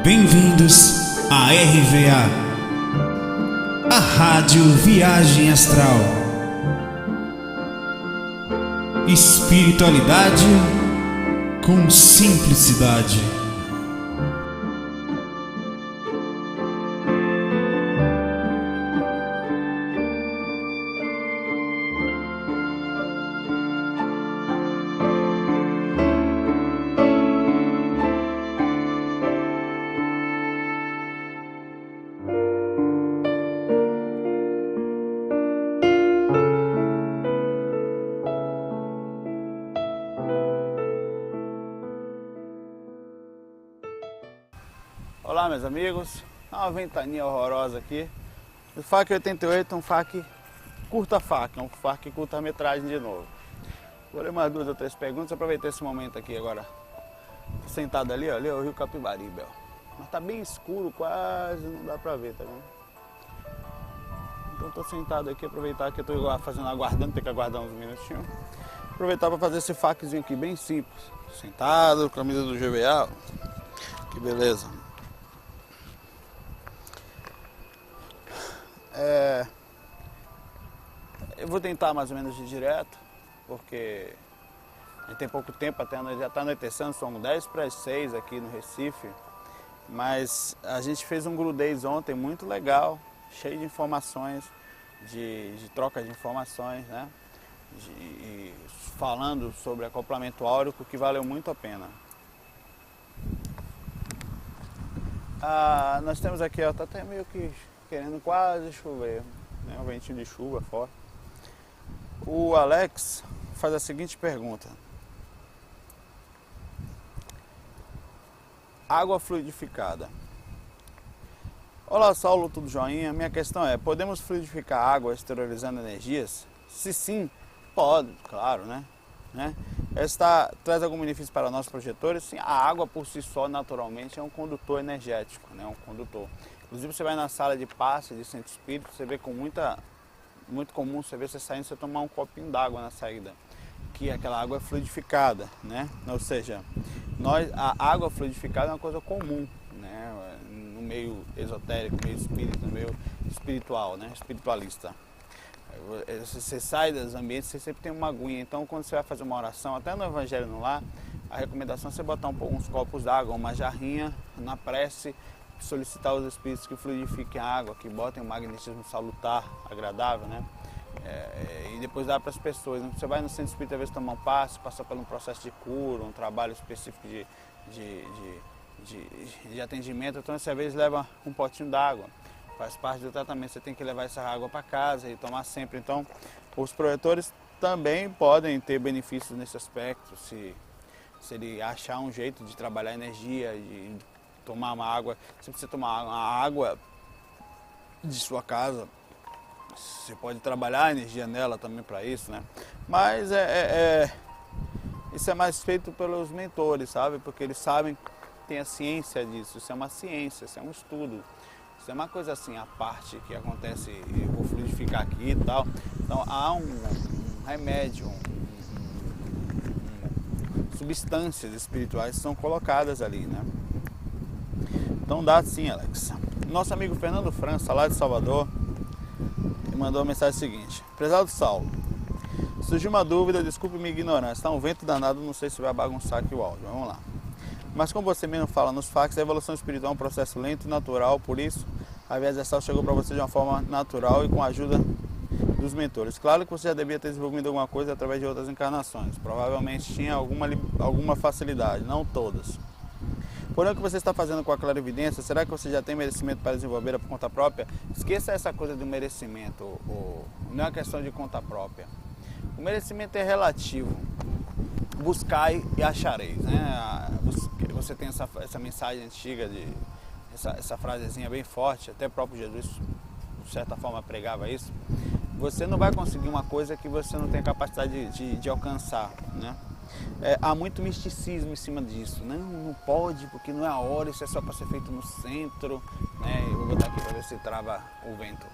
Bem-vindos à RVA, a Rádio Viagem Astral. Espiritualidade com simplicidade. Olá meus amigos, uma ventania horrorosa aqui. O FAC 88 é um FAC curta-FAC, é um FAC curta-metragem de novo. Vou ler umas 2 ou 3 perguntas, aproveitar esse momento aqui agora. Tô sentado ali, ó, ali é o Rio Capibaribe, ó. Mas tá bem escuro, quase não dá pra ver, tá vendo? Então tô sentado aqui, aproveitar que eu tô fazendo, aguardando, tem que aguardar uns minutinhos. Aproveitar para fazer esse FACzinho aqui bem simples. Sentado, camisa do GBA, que beleza. Eu vou tentar mais ou menos ir direto, porque a gente tem pouco tempo, até já está anoitecendo, são 10 para as 6 aqui no Recife, mas a gente fez um Grudez ontem muito legal, cheio de informações, de troca de informações, né? Falando sobre acoplamento áurico, que valeu muito a pena. Nós temos aqui, ó, tá até meio que querendo quase chover, né? Um ventinho de chuva forte. O Alex faz a seguinte pergunta: água fluidificada. Olá Saulo, tudo joinha? Minha questão é, podemos fluidificar água esterilizando energias? Se sim, pode, claro, né? Esta traz algum benefício para nós projetores? Sim, a água por si só naturalmente é um condutor energético, né? Um condutor. Inclusive você vai na sala de passe de centro espírita, você vê com muito comum você saindo, você tomar um copinho d'água na saída, que aquela água é fluidificada, né? Ou seja, a água fluidificada é uma coisa comum, né? No meio esotérico, no meio espírita, no meio espiritual, né? Espiritualista. Você sai dos ambientes, você sempre tem uma aguinha. Então quando você vai fazer uma oração, até no Evangelho no Lar, a recomendação é você botar uns copos d'água, uma jarrinha na prece, solicitar os espíritos que fluidifiquem a água, que botem um magnetismo salutar, agradável, né? E depois dá para as pessoas. Você vai no centro espírita, às vezes tomar um passe, passar por um processo de cura, um trabalho específico de atendimento, então você às vezes leva um potinho d'água. Faz parte do tratamento, você tem que levar essa água para casa e tomar sempre. Então, os projetores também podem ter benefícios nesse aspecto, se ele achar um jeito de trabalhar a energia, de tomar uma água. Se você tomar uma água de sua casa, você pode trabalhar a energia nela também para isso, né? Mas isso é mais feito pelos mentores, sabe? Porque eles sabem, tem a ciência disso, isso é uma ciência, isso é um estudo. Isso é uma coisa assim, a parte que acontece, eu vou fluidificar aqui e tal. Então há um remédio, substâncias espirituais que são colocadas ali, né? Então dá sim, Alex. Nosso amigo Fernando França, lá de Salvador, mandou a mensagem seguinte: prezado Saulo, surgiu uma dúvida, desculpe minha ignorância, tá um vento danado, não sei se vai bagunçar aqui o áudio, vamos lá. Mas como você mesmo fala nos fax, a evolução espiritual é um processo lento e natural, por isso a Viagem Astral chegou para você de uma forma natural e com a ajuda dos mentores. Claro que você já devia ter desenvolvido alguma coisa através de outras encarnações, provavelmente tinha alguma facilidade, não todas. Porém, o que você está fazendo com a clarividência, será que você já tem merecimento para desenvolver por conta própria? Esqueça essa coisa do merecimento, não é uma questão de conta própria. O merecimento é relativo. Buscai e achareis, né? Você tem essa mensagem antiga, essa frasezinha bem forte, até o próprio Jesus, de certa forma, pregava isso. Você não vai conseguir uma coisa que você não tem capacidade de alcançar, né? Há muito misticismo em cima disso. Não pode, porque não é a hora, isso é só para ser feito no centro, né? Eu vou botar aqui para ver se trava o vento.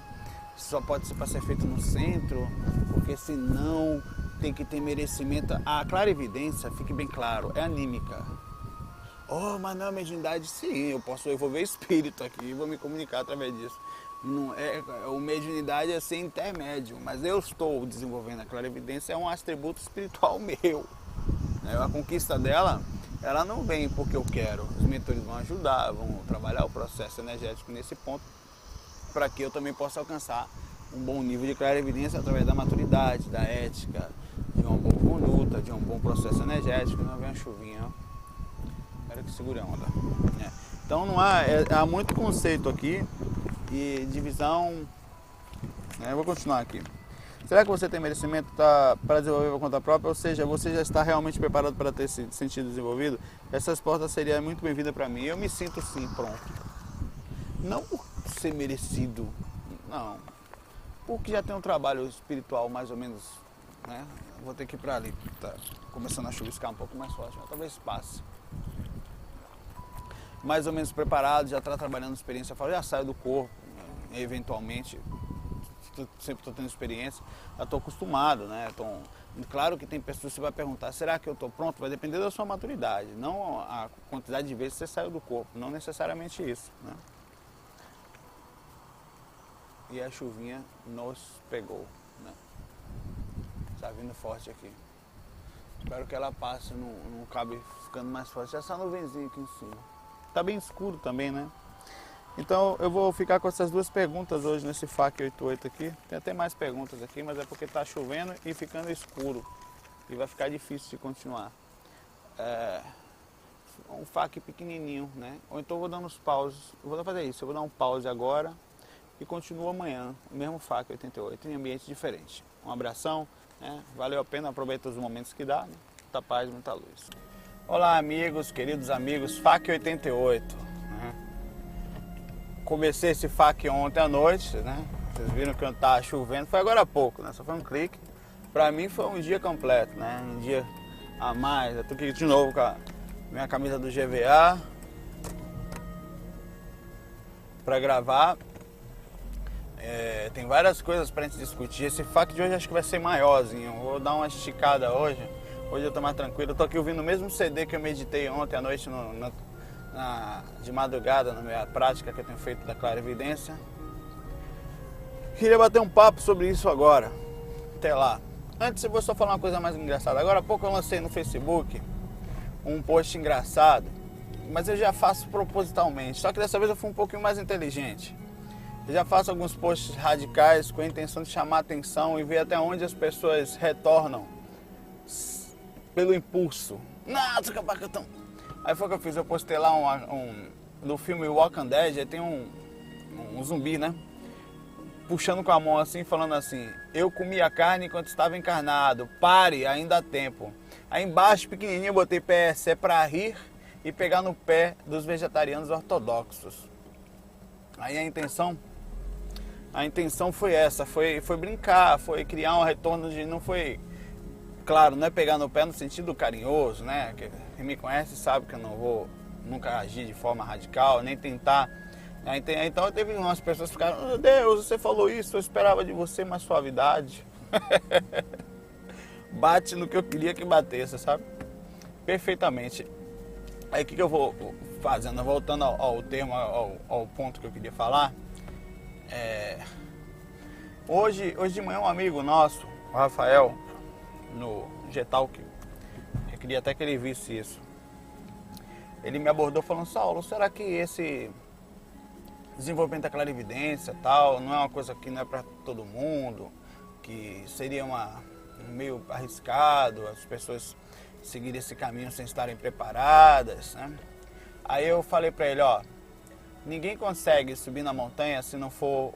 Só pode ser para ser feito no centro, porque senão tem que ter merecimento. A clarividência, fique bem claro, é anímica. Oh, mas não é mediunidade? Sim, eu posso envolver espírito aqui e vou me comunicar através disso. Não é, o mediunidade é ser intermédio, mas eu estou desenvolvendo a clarividência, é um atributo espiritual meu. A conquista dela, ela não vem porque eu quero. Os mentores vão ajudar, vão trabalhar o processo energético nesse ponto, para que eu também possa alcançar um bom nível de clarividência através da maturidade, da ética, de uma boa conduta, de um bom processo energético. Não vem uma chuvinha, ó. Espero que segure a onda. Então não há, há muito conceito aqui e divisão. Eu vou continuar aqui. Será que você tem merecimento para desenvolver por conta própria? Ou seja, você já está realmente preparado para ter esse sentido desenvolvido? Essa resposta seria muito bem-vinda para mim. Eu me sinto sim pronto. Não por ser merecido, não. Porque já tem um trabalho espiritual mais ou menos, né? Vou ter que ir para ali. Tá começando a chuviscar um pouco mais forte, mas talvez passe. Mais ou menos preparado, já está trabalhando experiência fora, já saio do corpo, eventualmente. Sempre estou tendo experiência, já estou acostumado, né? Claro que tem pessoas que você vai perguntar, será que eu estou pronto? Vai depender da sua maturidade, não a quantidade de vezes que você saiu do corpo, não necessariamente isso, né? E a chuvinha nos pegou, né? Está vindo forte aqui. Espero que ela passe, não cabe ficando mais forte. Essa nuvenzinha aqui em cima. Tá bem escuro também, né? Então eu vou ficar com essas duas perguntas hoje nesse FAQ 88 aqui. Tem até mais perguntas aqui, mas é porque tá chovendo e ficando escuro. E vai ficar difícil de continuar. Um FAQ pequenininho, né? Ou então eu vou dando os pauses. Eu vou fazer isso, eu vou dar um pause agora e continuo amanhã. O mesmo FAQ 88, em ambiente diferente. Um abração, né? Valeu a pena, aproveita os momentos que dá, né? Muita paz, muita luz. Olá amigos, queridos amigos, FAQ 88, né? Comecei esse FAQ ontem à noite, né? Vocês viram que eu estava chovendo, foi agora há pouco, né? Só foi um clique. Pra mim foi um dia completo, né? Um dia a mais. Eu tô aqui de novo com a minha camisa do GVA pra gravar. Tem várias coisas pra gente discutir. Esse FAQ de hoje acho que vai ser maiorzinho. Vou dar uma esticada hoje. Hoje eu tô mais tranquilo, eu tô aqui ouvindo o mesmo CD que eu meditei ontem à noite de madrugada, na minha prática que eu tenho feito da clarividência. Queria bater um papo sobre isso agora. Até lá. Antes eu vou só falar uma coisa mais engraçada. Agora há pouco eu lancei no Facebook um post engraçado, mas eu já faço propositalmente, só que dessa vez eu fui um pouquinho mais inteligente. Eu já faço alguns posts radicais com a intenção de chamar a atenção e ver até onde as pessoas retornam pelo impulso. Nossa, capacatão. Aí foi o que eu fiz, eu postei lá do filme Walking Dead, aí tem um zumbi, né? Puxando com a mão assim, falando assim: eu comi a carne enquanto estava encarnado, pare, ainda há tempo. Aí embaixo, pequenininho, eu botei PS, é pra rir e pegar no pé dos vegetarianos ortodoxos. Aí a intenção foi essa, foi brincar, foi criar um retorno de, não foi... Claro, não é pegar no pé no sentido carinhoso, né? Quem me conhece sabe que eu não vou nunca agir de forma radical, nem tentar. Então teve umas pessoas que ficaram: meu Deus, você falou isso, eu esperava de você mais suavidade. Bate no que eu queria que batesse, sabe? Perfeitamente. Aí o que eu vou fazendo? Voltando ao termo, ao ponto que eu queria falar. Hoje de manhã um amigo nosso, o Rafael, no G-Talk, eu queria até que ele visse isso. Ele me abordou falando: Saulo, será que esse desenvolvimento da clarividência tal, não é uma coisa que não é para todo mundo, que seria meio arriscado as pessoas seguirem esse caminho sem estarem preparadas, né? Aí eu falei para ele: ó, ninguém consegue subir na montanha se não for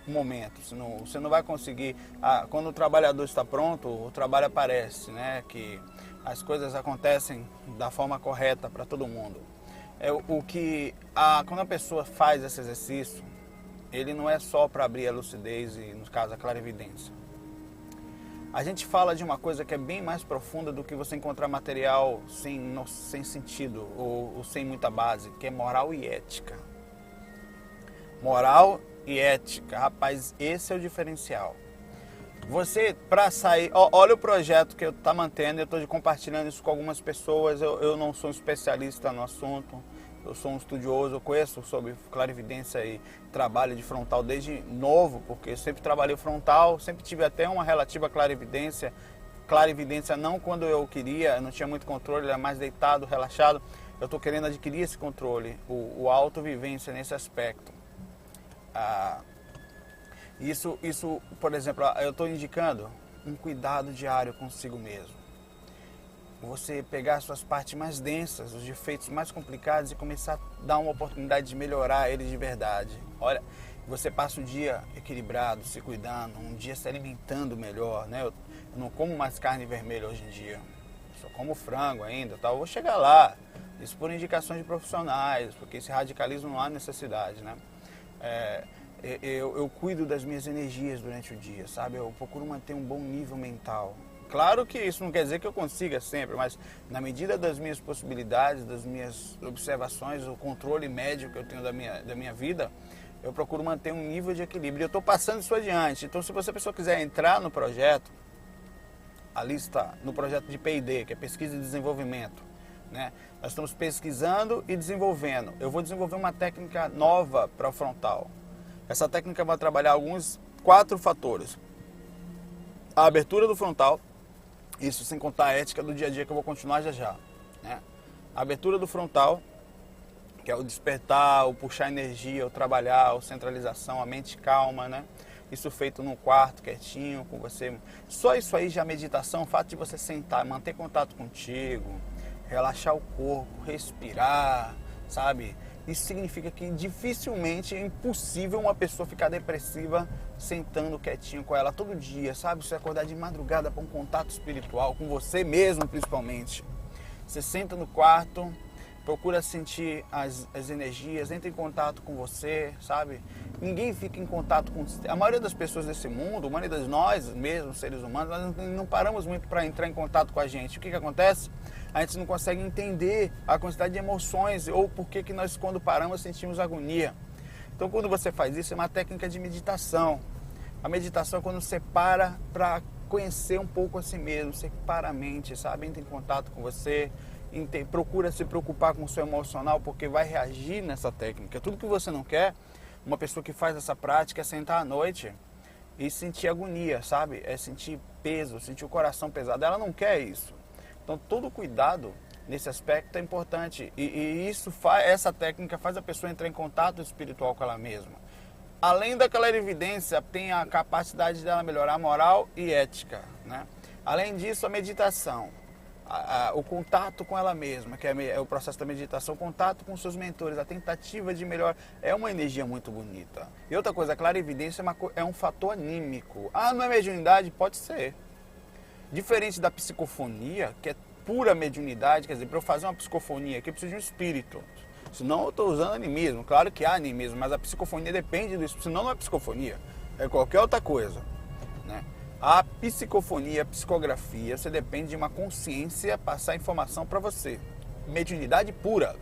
momento, você não vai conseguir. Quando o trabalhador está pronto, o trabalho aparece, né? Que as coisas acontecem da forma correta para todo mundo. Quando a pessoa faz esse exercício, ele não é só para abrir a lucidez e, no caso, a clarividência. A gente fala de uma coisa que é bem mais profunda do que você encontrar material sem sentido ou sem muita base, que é moral e ética. Moral e ética, rapaz, esse é o diferencial. Você, para sair, olha o projeto que eu estou mantendo, eu estou compartilhando isso com algumas pessoas, eu não sou um especialista no assunto, eu sou um estudioso, eu conheço sobre clarividência e trabalho de frontal desde novo, porque eu sempre trabalhei frontal, sempre tive até uma relativa clarividência não quando eu queria, eu não tinha muito controle, era mais deitado, relaxado, eu estou querendo adquirir esse controle, o autovivência nesse aspecto. Isso, por exemplo, eu estou indicando um cuidado diário consigo mesmo. Você pegar as suas partes mais densas, os defeitos mais complicados e começar a dar uma oportunidade de melhorar eles de verdade. Olha, você passa o dia equilibrado, se cuidando, um dia se alimentando melhor, né? Eu não como mais carne vermelha hoje em dia, só como frango ainda, tal. Eu vou chegar lá, isso por indicações de profissionais, porque esse radicalismo não há necessidade, né? Eu cuido das minhas energias durante o dia, sabe? Eu procuro manter um bom nível mental. Claro que isso não quer dizer que eu consiga sempre, mas na medida das minhas possibilidades, das minhas observações, o controle médio que eu tenho da minha vida, eu procuro manter um nível de equilíbrio. Eu estou passando isso adiante. Então, se você, pessoa, quiser entrar no projeto, ali está, no projeto de P&D, que é Pesquisa e Desenvolvimento, né? Nós estamos pesquisando e desenvolvendo. Eu vou desenvolver uma técnica nova para o frontal. Essa técnica vai trabalhar 4 fatores. A abertura do frontal, isso sem contar a ética do dia a dia que eu vou continuar já, né? A abertura do frontal, que é o despertar, o puxar energia, o trabalhar, a centralização, a mente calma, né? Isso feito num quarto, quietinho, com você. Só isso aí já é meditação, o fato de você sentar, manter contato contigo, relaxar o corpo, respirar, sabe? Isso significa que dificilmente é impossível uma pessoa ficar depressiva sentando quietinho com ela todo dia, sabe? Você acordar de madrugada para um contato espiritual, com você mesmo principalmente. Você senta no quarto, procura sentir as energias, entra em contato com você, sabe? Ninguém fica em contato com... A maioria das pessoas desse mundo, a maioria de nós mesmos, seres humanos, nós não paramos muito para entrar em contato com a gente. O que acontece? A gente não consegue entender a quantidade de emoções ou por que nós, quando paramos, sentimos agonia. Então, quando você faz isso, é uma técnica de meditação. A meditação é quando você para conhecer um pouco a si mesmo, você para a mente, sabe? Entra em contato com você, procura se preocupar com o seu emocional, porque vai reagir nessa técnica. Tudo que você não quer, uma pessoa que faz essa prática, é sentar à noite e sentir agonia, sabe? É sentir peso, sentir o coração pesado. Ela não quer isso. Então, todo cuidado nesse aspecto é importante. E essa técnica faz a pessoa entrar em contato espiritual com ela mesma. Além da clarividência, tem a capacidade dela melhorar a moral e ética, né? Além disso, a meditação. O contato com ela mesma, que é o processo da meditação, o contato com seus mentores, a tentativa de melhor, é uma energia muito bonita. E outra coisa, a clarividência é um fator anímico. Não é mediunidade? Pode ser. Diferente da psicofonia, que é pura mediunidade, quer dizer, para eu fazer uma psicofonia aqui eu preciso de um espírito. Senão eu estou usando animismo. Claro que há animismo, mas a psicofonia depende disso, senão não é psicofonia, é qualquer outra coisa, né? A psicofonia, a psicografia, você depende de uma consciência passar informação para você. Mediunidade pura.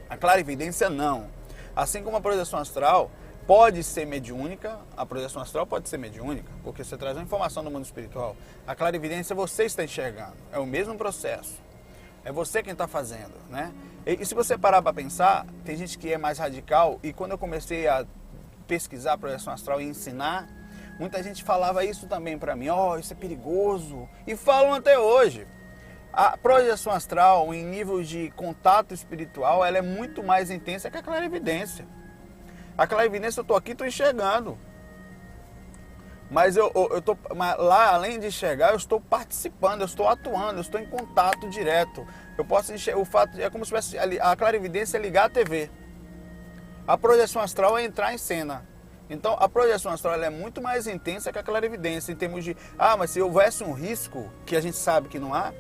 A clarividência não. Assim como a projeção astral pode ser mediúnica, a projeção astral pode ser mediúnica, porque você traz uma informação do mundo espiritual. A clarividência você está enxergando, é o mesmo processo. É você quem está fazendo, né? E se você parar para pensar, tem gente que é mais radical, e quando eu comecei a pesquisar a projeção astral e ensinar, muita gente falava isso também para mim, isso é perigoso, e falam até hoje. A projeção astral, em nível de contato espiritual, ela é muito mais intensa que a clarividência. A clarividência eu estou aqui, estou enxergando. Mas lá, além de enxergar, eu estou participando, eu estou atuando, eu estou em contato direto. Eu posso enxergar, o fato é como se tivesse a clarividência é ligar a TV. A projeção astral é entrar em cena. Então, a projeção astral ela é muito mais intensa que a clarividência, em termos de, mas se houvesse um risco, que a gente sabe que não há,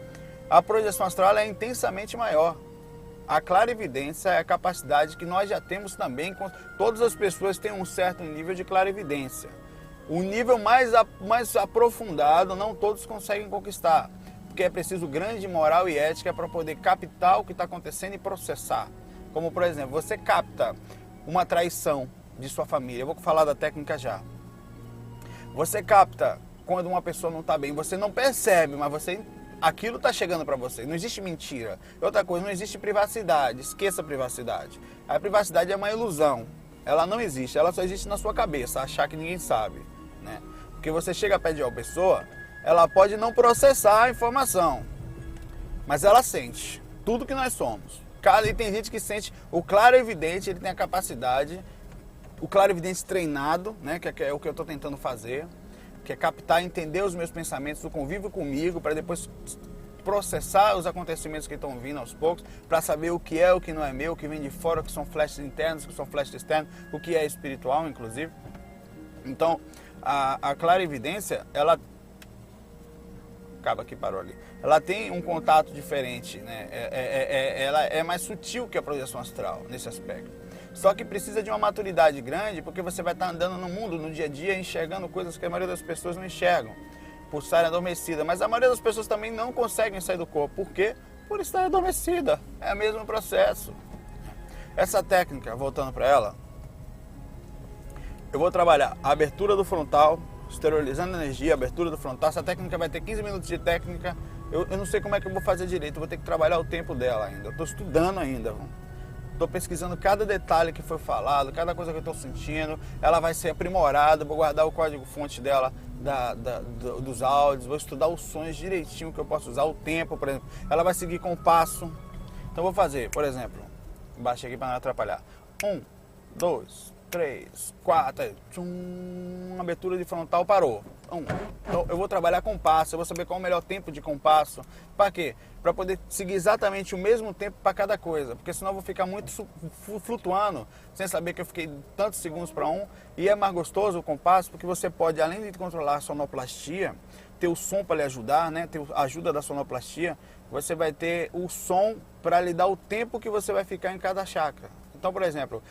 a projeção astral é intensamente maior. A clarividência é a capacidade que nós já temos também, todas as pessoas têm um certo nível de clarividência. O nível mais aprofundado, não todos conseguem conquistar, porque é preciso grande moral e ética para poder captar o que está acontecendo e processar. Como, por exemplo, você capta uma traição de sua família, eu vou falar da técnica já. Você capta quando uma pessoa não está bem. Você não percebe, mas aquilo está chegando para você. Não existe mentira. Outra coisa, não existe privacidade. Esqueça a privacidade. A privacidade é uma ilusão. Ela não existe. Ela só existe na sua cabeça, achar que ninguém sabe, né? Porque você chega perto de uma pessoa, ela pode não processar a informação, mas ela sente tudo que nós somos. E tem gente que sente. O claro-evidente, ele tem a capacidade, o claro-evidente treinado, né, que é o que eu estou tentando fazer, que é captar, entender os meus pensamentos, o convívio comigo, para depois processar os acontecimentos que estão vindo aos poucos, para saber o que é, o que não é meu, o que vem de fora, o que são flashes internos, o que são flashes externos, o que é espiritual, inclusive. Então, a clarividência, ela... Acaba que parou ali. Ela tem um contato diferente, né? Ela é mais sutil que a projeção astral, nesse aspecto. Só que precisa de uma maturidade grande, porque você vai estar andando no mundo, no dia a dia, enxergando coisas que a maioria das pessoas não enxergam, por estarem adormecida. Mas a maioria das pessoas também não conseguem sair do corpo. Por quê? Por estar adormecida. É o mesmo processo. Essa técnica, voltando para ela, eu vou trabalhar a abertura do frontal, esterilizando a energia, abertura do frontal. Essa técnica vai ter 15 minutos de técnica. Eu não sei como é que eu vou fazer direito, eu vou ter que trabalhar o tempo dela ainda. Eu estou estudando ainda. Estou pesquisando cada detalhe que foi falado, cada coisa que eu estou sentindo. Ela vai ser aprimorada, vou guardar o código-fonte dela, dos áudios, vou estudar os sons direitinho que eu posso usar, o tempo, por exemplo. Ela vai seguir com o passo. Então vou fazer, por exemplo, baixei aqui para não atrapalhar. 1, 2, 3, 4, abertura de frontal, parou. Então eu vou trabalhar com passo, eu vou saber qual é o melhor tempo de compasso. Para quê? Para poder seguir exatamente o mesmo tempo para cada coisa, porque senão eu vou ficar muito flutuando, sem saber que eu fiquei tantos segundos para um. E é mais gostoso o compasso, porque você pode, além de controlar a sonoplastia, ter o som para lhe ajudar, né? Ter a ajuda da sonoplastia, você vai ter o som para lhe dar o tempo que você vai ficar em cada chakra. Então, por exemplo,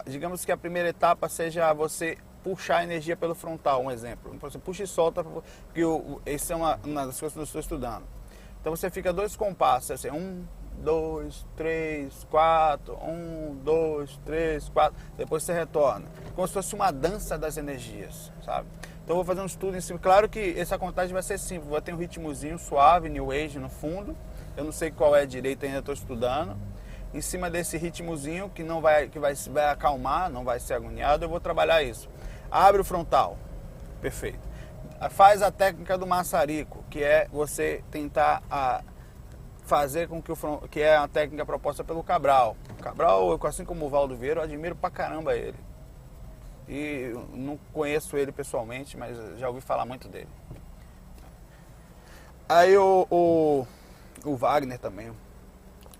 digamos que a primeira etapa seja você puxar a energia pelo frontal, um exemplo. Então, você puxa e solta, porque essa é uma das coisas que eu estou estudando. Então você fica 2 compassos, assim, 1, 2, 3, 4, 1, 2, 3, 4, depois você retorna. Como se fosse uma dança das energias, sabe? Então eu vou fazer um estudo em cima. Claro que essa contagem vai ser simples, vai ter um ritmozinho suave, New Age no fundo. Eu não sei qual é direito ainda, estou estudando. Em cima desse ritmozinho que vai acalmar, não vai ser agoniado, eu vou trabalhar isso. Abre o frontal, perfeito. Faz a técnica do maçarico, que é você tentar fazer com que é a técnica proposta pelo Cabral. O Cabral, assim como o Valdo Vieira, eu admiro pra caramba ele. E não conheço ele pessoalmente, mas já ouvi falar muito dele. Aí o Wagner também.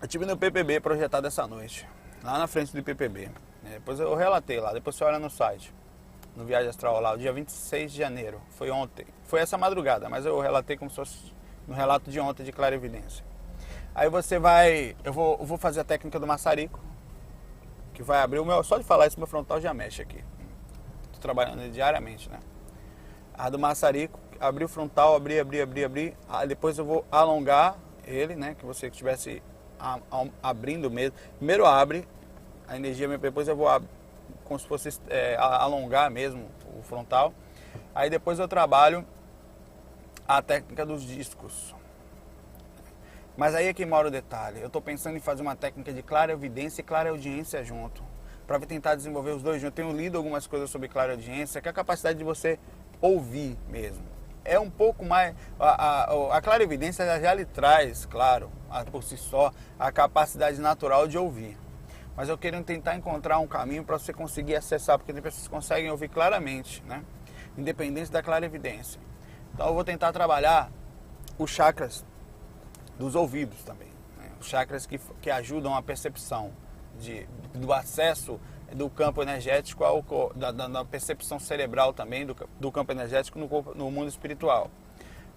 Eu tive no PPB projetado essa noite, lá na frente do PPB. Depois eu relatei lá, depois você olha no site, no Viagem Astral lá, o dia 26 de janeiro, foi ontem. Foi essa madrugada, mas eu relatei como se fosse no relato de ontem de clarividência. Aí você vai, eu vou fazer a técnica do maçarico, que vai abrir o meu, só de falar isso meu frontal já mexe aqui. Estou trabalhando diariamente, né? A do maçarico, abrir o frontal, abrir. Aí depois eu vou alongar ele, né? Que você estivesse abrindo mesmo. Primeiro abre a energia, depois eu vou como se fosse alongar mesmo o frontal. Aí depois eu trabalho a técnica dos discos. Mas aí é que mora o detalhe. Eu estou pensando em fazer uma técnica de clarevidência e clareaudiência junto, para tentar desenvolver os dois juntos. Eu tenho lido algumas coisas sobre clareaudiência, que é a capacidade de você ouvir mesmo. É um pouco mais... A clarevidência já lhe traz, claro, por si só, a capacidade natural de ouvir. Mas eu quero tentar encontrar um caminho para você conseguir acessar, porque tem pessoas que conseguem ouvir claramente, né? Independente da clarevidência. Então eu vou tentar trabalhar os chakras dos ouvidos também, né? Os chakras que ajudam a percepção do acesso do campo energético, da percepção cerebral também, do campo energético no mundo espiritual.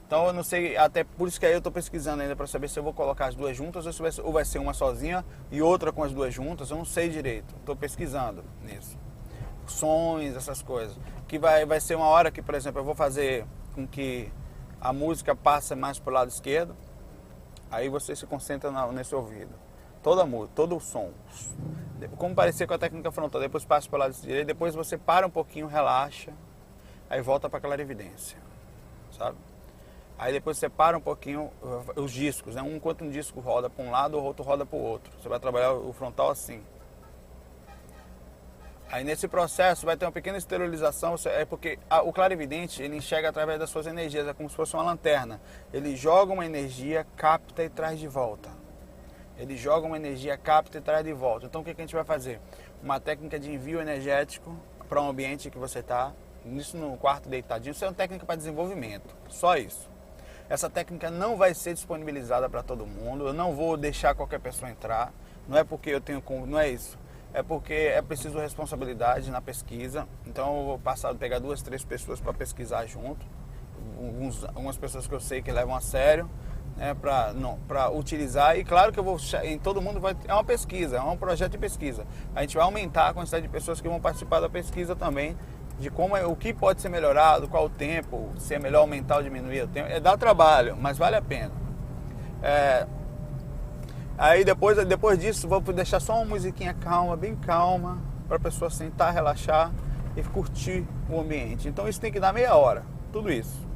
Então eu não sei, até por isso que aí eu estou pesquisando ainda para saber se eu vou colocar as duas juntas ou vai ser uma sozinha e outra com as duas juntas, eu não sei direito, estou pesquisando nisso. Sons, essas coisas. Que vai ser uma hora que, por exemplo, eu vou fazer com que a música passe mais para o lado esquerdo, aí você se concentra nesse ouvido. Toda a música, todo o som. Como parecer com a técnica frontal, depois passa para o lado direito, depois você para um pouquinho, relaxa, aí volta para clarividência, sabe? Aí depois separa um pouquinho os discos, né? Enquanto um disco roda para um lado, o outro roda para o outro. Você vai trabalhar o frontal assim. Aí nesse processo vai ter uma pequena esterilização, é porque o clarividente, ele enxerga através das suas energias, é como se fosse uma lanterna. Ele joga uma energia, capta e traz de volta. Ele joga uma energia, capta e traz de volta. Então o que a gente vai fazer? Uma técnica de envio energético para um ambiente que você está, isso no quarto deitadinho, isso é uma técnica para desenvolvimento, só isso. Essa técnica não vai ser disponibilizada para todo mundo, eu não vou deixar qualquer pessoa entrar, não é porque eu tenho, não é isso, é porque é preciso responsabilidade na pesquisa, então eu vou pegar 2, 3 pessoas para pesquisar junto, algumas pessoas que eu sei que levam a sério, né, para utilizar, e claro que eu vou, em todo mundo é uma pesquisa, é um projeto de pesquisa, a gente vai aumentar a quantidade de pessoas que vão participar da pesquisa também, de como o que pode ser melhorado, qual o tempo, se é melhor aumentar ou diminuir o tempo. Dá trabalho, mas vale a pena. Aí depois disso, vou deixar só uma musiquinha calma, bem calma, para a pessoa sentar, relaxar e curtir o ambiente. Então isso tem que dar meia hora, tudo isso.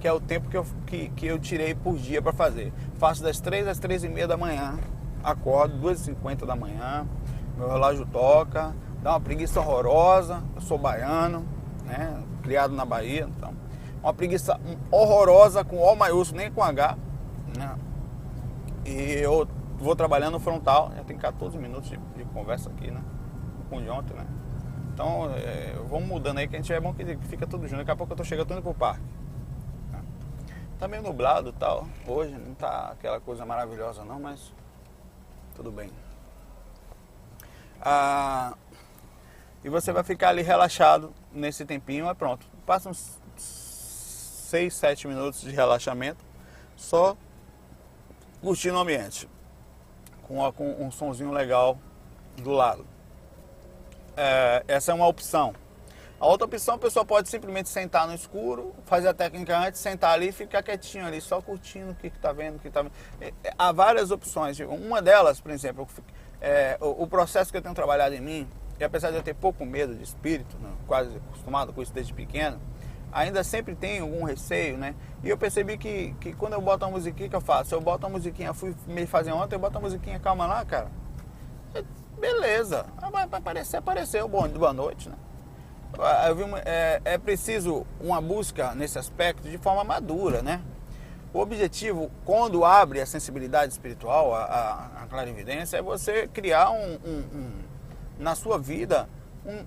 Que é o tempo que eu tirei por dia para fazer. Faço das 3 às 3h30 da manhã, acordo 2h50 da manhã, meu relógio toca, dá uma preguiça horrorosa, eu sou baiano, né, criado na Bahia, então, uma preguiça horrorosa com O maiúsculo, nem com H, né, e eu vou trabalhando no frontal, já tem 14 minutos de conversa aqui, né, com de ontem, né, então vamos mudando aí, que a gente é bom que fica tudo junto, daqui a pouco eu tô chegando, tô indo pro parque, né. Tá meio nublado e tal, hoje não tá aquela coisa maravilhosa não, mas tudo bem. E você vai ficar ali relaxado nesse tempinho, aí pronto. Passa uns 6, 7 minutos de relaxamento, só curtindo o ambiente, com um sonzinho legal do lado. Essa é uma opção. A outra opção, a pessoa pode simplesmente sentar no escuro, fazer a técnica antes, sentar ali e ficar quietinho ali, só curtindo o que está vendo, o que está vendo. Há várias opções. Uma delas, por exemplo, o processo que eu tenho trabalhado em mim, e apesar de eu ter pouco medo de espírito, né, quase acostumado com isso desde pequeno, ainda sempre tem algum receio, né? E eu percebi que quando eu boto uma musiquinha, que eu faço? Eu boto uma musiquinha, fui me fazer ontem, eu boto uma musiquinha calma lá, cara. Beleza, vai aparecer, apareceu, boa noite, né? É preciso uma busca nesse aspecto de forma madura, né? O objetivo, quando abre a sensibilidade espiritual, a clarividência, é você criar na sua vida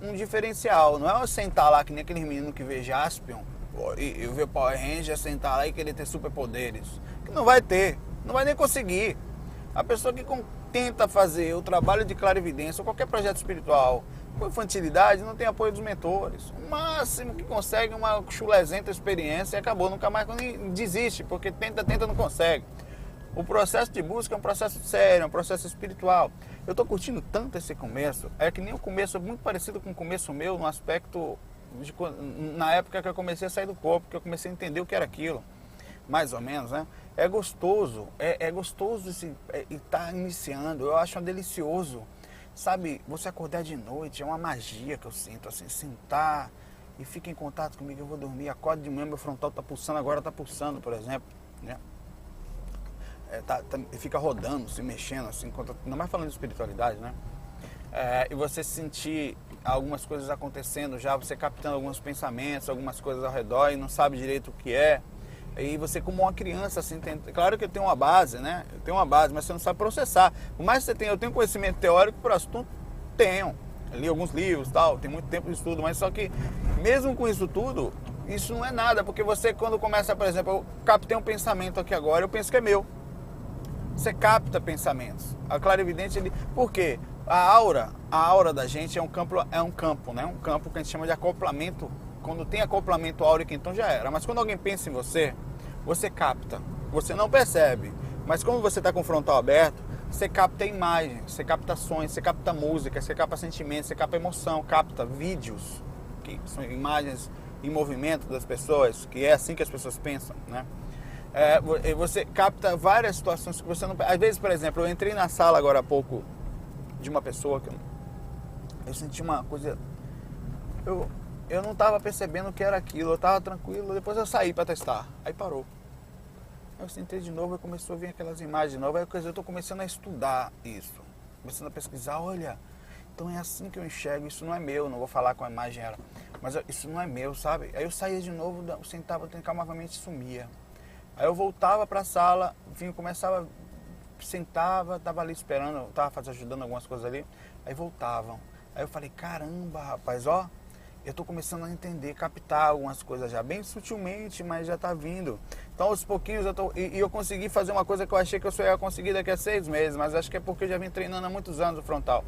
um diferencial. Não é sentar lá que nem aquele menino que vê Jaspion e vê Power Ranger, sentar lá e querer ter superpoderes. Que não vai ter, não vai nem conseguir. A pessoa que tenta fazer o trabalho de clarividência ou qualquer projeto espiritual com infantilidade não tem apoio dos mentores. O máximo que consegue uma chulezenta experiência e acabou, nunca mais desiste, porque tenta, não consegue. O processo de busca é um processo sério, é um processo espiritual. Eu estou curtindo tanto esse começo, é que nem o começo, é muito parecido com o começo meu, no aspecto, na época que eu comecei a sair do corpo, que eu comecei a entender o que era aquilo, mais ou menos, né? É gostoso, é gostoso estar iniciando, eu acho delicioso, sabe? Você acordar de noite, é uma magia que eu sinto, assim, sentar e fica em contato comigo, eu vou dormir, acordo de manhã, meu frontal está pulsando, agora está pulsando, por exemplo, né? Fica rodando, se mexendo, assim, ainda mais falando de espiritualidade, né? E você sentir algumas coisas acontecendo já, você captando alguns pensamentos, algumas coisas ao redor e não sabe direito o que é. E você, como uma criança, assim, claro que eu tenho uma base, né? Eu tenho uma base, mas você não sabe processar. Por mais que você tenha, eu tenho conhecimento teórico para assunto, tenho. Eu li alguns livros e tal, tem muito tempo de estudo, mas só que, mesmo com isso tudo, isso não é nada, porque você, quando começa, por exemplo, eu captei um pensamento aqui agora, eu penso que é meu. Você capta pensamentos. A clarividente, por quê? A aura da gente é um campo, né? Um campo que a gente chama de acoplamento. Quando tem acoplamento áurico, então já era. Mas quando alguém pensa em você, você capta. Você não percebe. Mas quando você está com o frontal aberto, você capta imagens, você capta sons, você capta música, você capta sentimentos, você capta emoção, capta vídeos, que são imagens em movimento das pessoas, que é assim que as pessoas pensam, né? Você capta várias situações que você não... Às vezes, por exemplo, eu entrei na sala agora há pouco de uma pessoa que eu senti uma coisa... eu não estava percebendo o que era aquilo, eu estava tranquilo, depois eu saí para testar, aí parou. Eu sentei de novo e começou a vir aquelas imagens de novo, aí eu estou começando a estudar isso, começando a pesquisar, olha, então é assim que eu enxergo, isso não é meu, não vou falar com a imagem era, mas isso não é meu, sabe? Aí eu saía de novo, eu sentava, calmamente sumia. Aí eu voltava para a sala, começava, sentava, estava ali esperando, estava ajudando algumas coisas ali, aí voltavam. Aí eu falei, caramba, rapaz, ó, eu estou começando a entender, captar algumas coisas já, bem sutilmente, mas já está vindo. Então, aos pouquinhos, eu consegui fazer uma coisa que eu achei que eu só ia conseguir daqui a 6 meses, mas acho que é porque eu já vim treinando há muitos anos o frontal.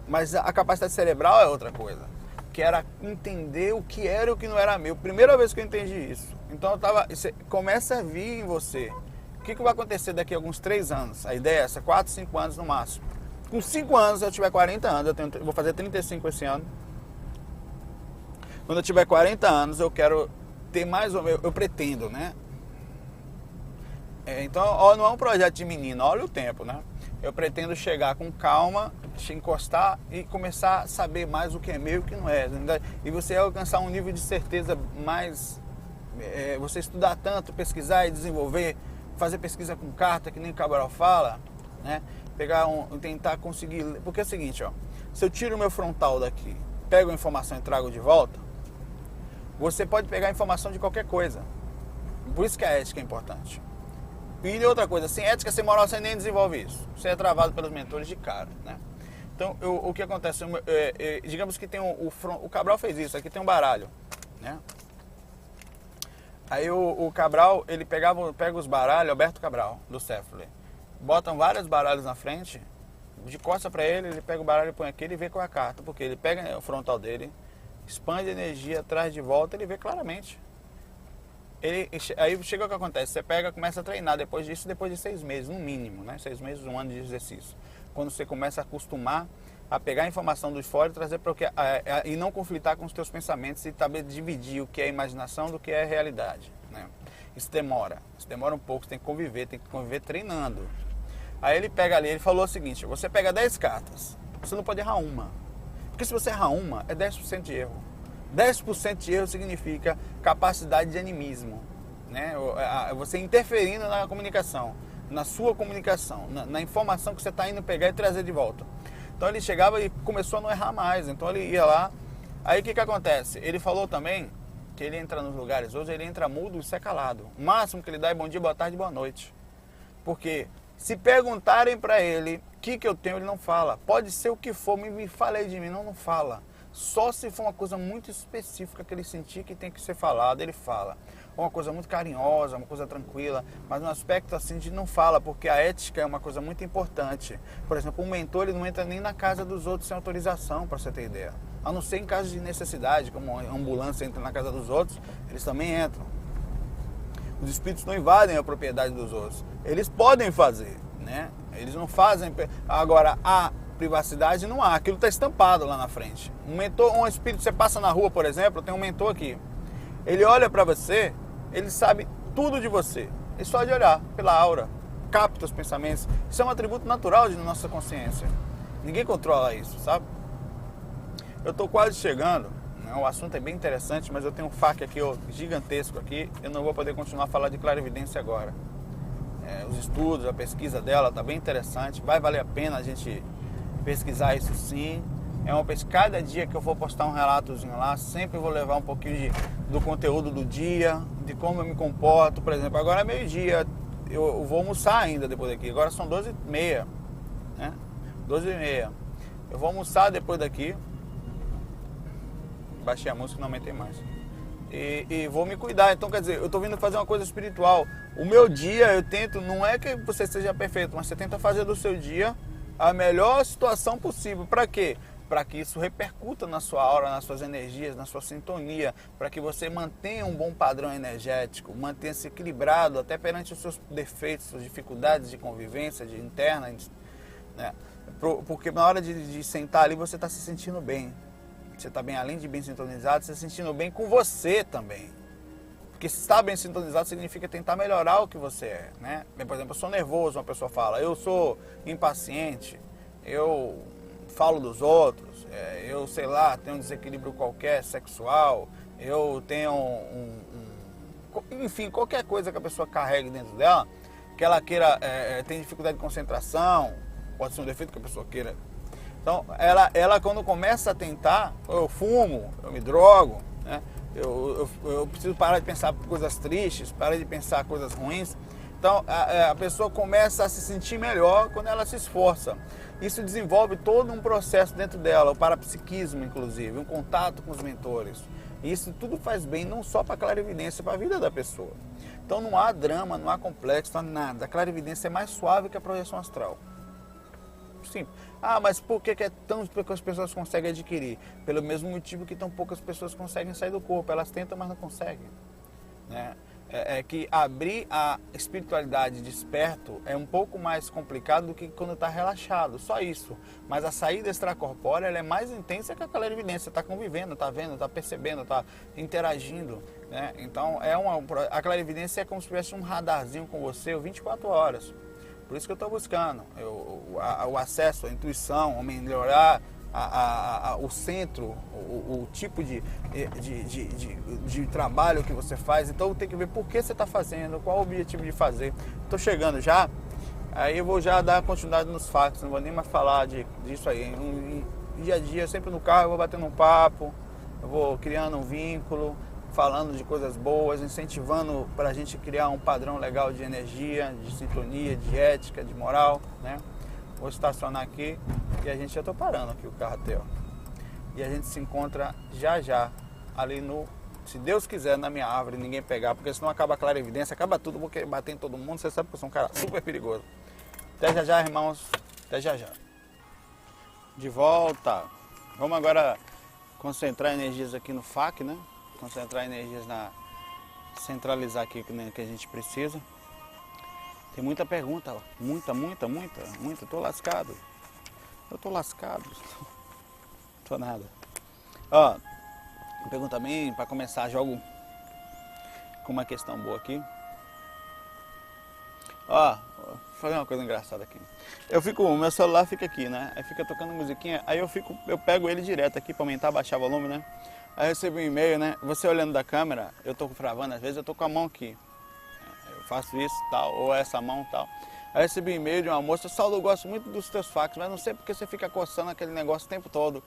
Mas a capacidade cerebral é outra coisa, que era entender o que era e o que não era meu. Primeira vez que eu entendi isso. Então, começa a vir em você. O que vai acontecer daqui a alguns 3 anos? A ideia é essa, 4, 5 anos no máximo. Com 5 anos, se eu tiver 40 anos, eu vou fazer 35 esse ano. Quando eu tiver 40 anos, eu quero ter mais ou menos, eu pretendo, né? Então, ó, não é um projeto de menino, olha o tempo, né? Eu pretendo chegar com calma, encostar e começar a saber mais o que é meu e o que não é. E você alcançar um nível de certeza mais... você estudar tanto, pesquisar e desenvolver, fazer pesquisa com carta, que nem Cabral fala, né? Tentar conseguir... Porque é o seguinte, ó, se eu tiro o meu frontal daqui, pego a informação e trago de volta, você pode pegar a informação de qualquer coisa. Por isso que a ética é importante. E outra coisa, sem ética, sem moral, você nem desenvolve isso. Você é travado pelos mentores de cara, né? Então, o que acontece? Digamos que tem o Cabral fez isso, aqui tem um baralho, né? Aí o Cabral, ele pega os baralhos, Alberto Cabral, do Cefler, botam vários baralhos na frente, de costa pra ele pega o baralho e põe aqui, ele vê qual é a carta, porque ele pega o frontal dele, expande a energia, traz de volta, ele vê claramente. Aí chega o que acontece, você começa a treinar depois disso, depois de 6 meses, no mínimo, né? 6 meses, 1 ano de exercício. Quando você começa a acostumar a pegar a informação do fora e trazer para o que e não conflitar com os teus pensamentos e saber dividir o que é imaginação do que é realidade, né? Isso demora um pouco, você tem que conviver treinando. Aí ele pega ali, ele falou o seguinte, você pega 10 cartas, você não pode errar uma. Porque se você errar uma, é 10% de erro. 10% de erro significa capacidade de animismo, né? Você interferindo na comunicação, na sua comunicação, na informação que você está indo pegar e trazer de volta. Então ele chegava e começou a não errar mais, então ele ia lá. Aí o que acontece? Ele falou também que ele entra nos lugares, hoje ele entra mudo e sai calado. O máximo que ele dá é bom dia, boa tarde, boa noite. Porque se perguntarem para ele o que eu tenho, ele não fala. Pode ser o que for, me fala aí de mim, não fala. Só se for uma coisa muito específica que ele sentir que tem que ser falado, ele fala. Uma coisa muito carinhosa, uma coisa tranquila, mas no aspecto assim de não fala, porque a ética é uma coisa muito importante. Por exemplo, um mentor ele não entra nem na casa dos outros sem autorização, para você ter ideia. A não ser em casos de necessidade, como a ambulância entra na casa dos outros, eles também entram. Os espíritos não invadem a propriedade dos outros. Eles podem fazer, né? Eles não fazem... Agora, privacidade não há, aquilo está estampado lá na frente. Um espírito, você passa na rua, por exemplo, tem um mentor aqui. Ele olha para você, ele sabe tudo de você. Ele só de olhar pela aura, capta os pensamentos. Isso é um atributo natural de nossa consciência. Ninguém controla isso, sabe? Eu estou quase chegando, né? O assunto é bem interessante, mas eu tenho um fac aqui gigantesco aqui. Eu não vou poder continuar a falar de clarividência agora. Os estudos, a pesquisa dela está bem interessante. Vai valer a pena a gente pesquisar isso sim. É uma pesquisa, cada dia que eu for postar um relatozinho lá, sempre vou levar um pouquinho do conteúdo do dia, de como eu me comporto. Por exemplo, agora é meio-dia, eu vou almoçar ainda depois daqui, agora são 12h30, né? 12h30. Eu vou almoçar depois daqui, baixei a música e não aumentei mais. E vou me cuidar, então quer dizer, eu estou vindo fazer uma coisa espiritual. O meu dia eu tento, não é que você seja perfeito, mas você tenta fazer do seu dia a melhor situação possível. Para quê? Para que isso repercuta na sua aura, nas suas energias, na sua sintonia, para que você mantenha um bom padrão energético, mantenha-se equilibrado até perante os seus defeitos, suas dificuldades de convivência, de interna, né? Porque na hora de sentar ali você está se sentindo bem. Você está bem, além de bem sintonizado, se sentindo bem com você também. Porque se está bem sintonizado significa tentar melhorar o que você é, né? Por exemplo, eu sou nervoso, uma pessoa fala, eu sou impaciente, eu falo dos outros, eu sei lá, tenho um desequilíbrio qualquer sexual, eu tenho enfim, qualquer coisa que a pessoa carregue dentro dela, que ela queira, tem dificuldade de concentração, pode ser um defeito que a pessoa queira. Então, ela quando começa a tentar, eu fumo, eu me drogo, né? Eu preciso parar de pensar coisas tristes, parar de pensar coisas ruins. Então, a pessoa começa a se sentir melhor quando ela se esforça. Isso desenvolve todo um processo dentro dela, o parapsiquismo, inclusive, um contato com os mentores. E isso tudo faz bem não só para a clarividência, para a vida da pessoa. Então não há drama, não há complexo, não há nada. A clarividência é mais suave que a projeção astral. Simples. Ah, mas por que é tão poucas pessoas conseguem adquirir? Pelo mesmo motivo que tão poucas pessoas conseguem sair do corpo. Elas tentam, mas não conseguem. Né? É que abrir a espiritualidade desperto é um pouco mais complicado do que quando está relaxado, só isso. Mas a saída extracorpórea ela é mais intensa que a clarividência, está convivendo, está vendo, está percebendo, está interagindo. Né? Então a clarividência é como se tivesse um radarzinho com você 24 horas. Por isso que eu estou buscando o acesso, a intuição, a melhorar o centro, o tipo de trabalho que você faz. Então tem que ver por que você está fazendo, qual o objetivo de fazer. Estou chegando já, aí eu vou já dar continuidade nos fatos, não vou nem mais falar disso aí. Dia a dia, sempre no carro, eu vou batendo um papo, eu vou criando um vínculo, falando de coisas boas, incentivando para a gente criar um padrão legal de energia, de sintonia, de ética, de moral, né? Vou estacionar aqui e a gente já estou parando aqui o carro até, ó. E a gente se encontra já ali se Deus quiser, na minha árvore, ninguém pegar, porque senão acaba a clarividência, acaba tudo, vou querer bater em todo mundo, você sabe que eu sou um cara super perigoso. Até já, irmãos, até já. De volta. Vamos agora concentrar energias aqui no FAQ, né? Concentrar energias centralizar aqui que a gente precisa. Tem muita pergunta, muita. Eu tô lascado. Tô nada. Ó, pergunta também, para começar, jogo com uma questão boa aqui. Ó, vou fazer uma coisa engraçada aqui. O meu celular fica aqui, né? Aí fica tocando musiquinha, aí eu pego ele direto aqui para aumentar, baixar o volume, né? Aí eu recebo um e-mail, né? Você olhando da câmera, eu tô gravando, às vezes eu tô com a mão aqui. Eu faço isso, tal, ou essa mão, tal. Aí eu recebi um e-mail de uma moça: Saulo, eu gosto muito dos teus fax, mas não sei porque você fica coçando aquele negócio o tempo todo.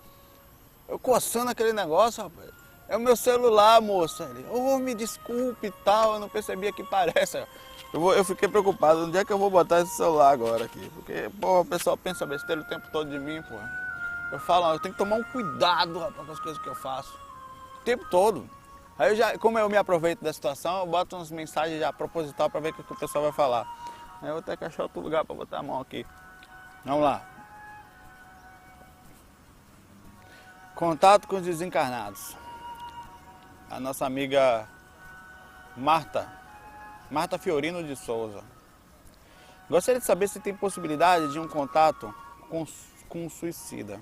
Eu coçando aquele negócio, rapaz. É o meu celular, moça. Ele, me desculpe e tal, eu não percebia que parece. Eu fiquei preocupado, onde é que eu vou botar esse celular agora aqui? Porque, pô, o pessoal pensa besteira o tempo todo de mim, pô. Eu falo, eu tenho que tomar um cuidado, rapaz, com as coisas que eu faço. O tempo todo. Aí como eu me aproveito da situação, eu boto umas mensagens já proposital para ver o que o pessoal vai falar. Aí eu vou ter que achar outro lugar para botar a mão aqui. Vamos lá. Contato com os desencarnados. A nossa amiga Marta Fiorino de Souza. Gostaria de saber se tem possibilidade de um contato com um suicida.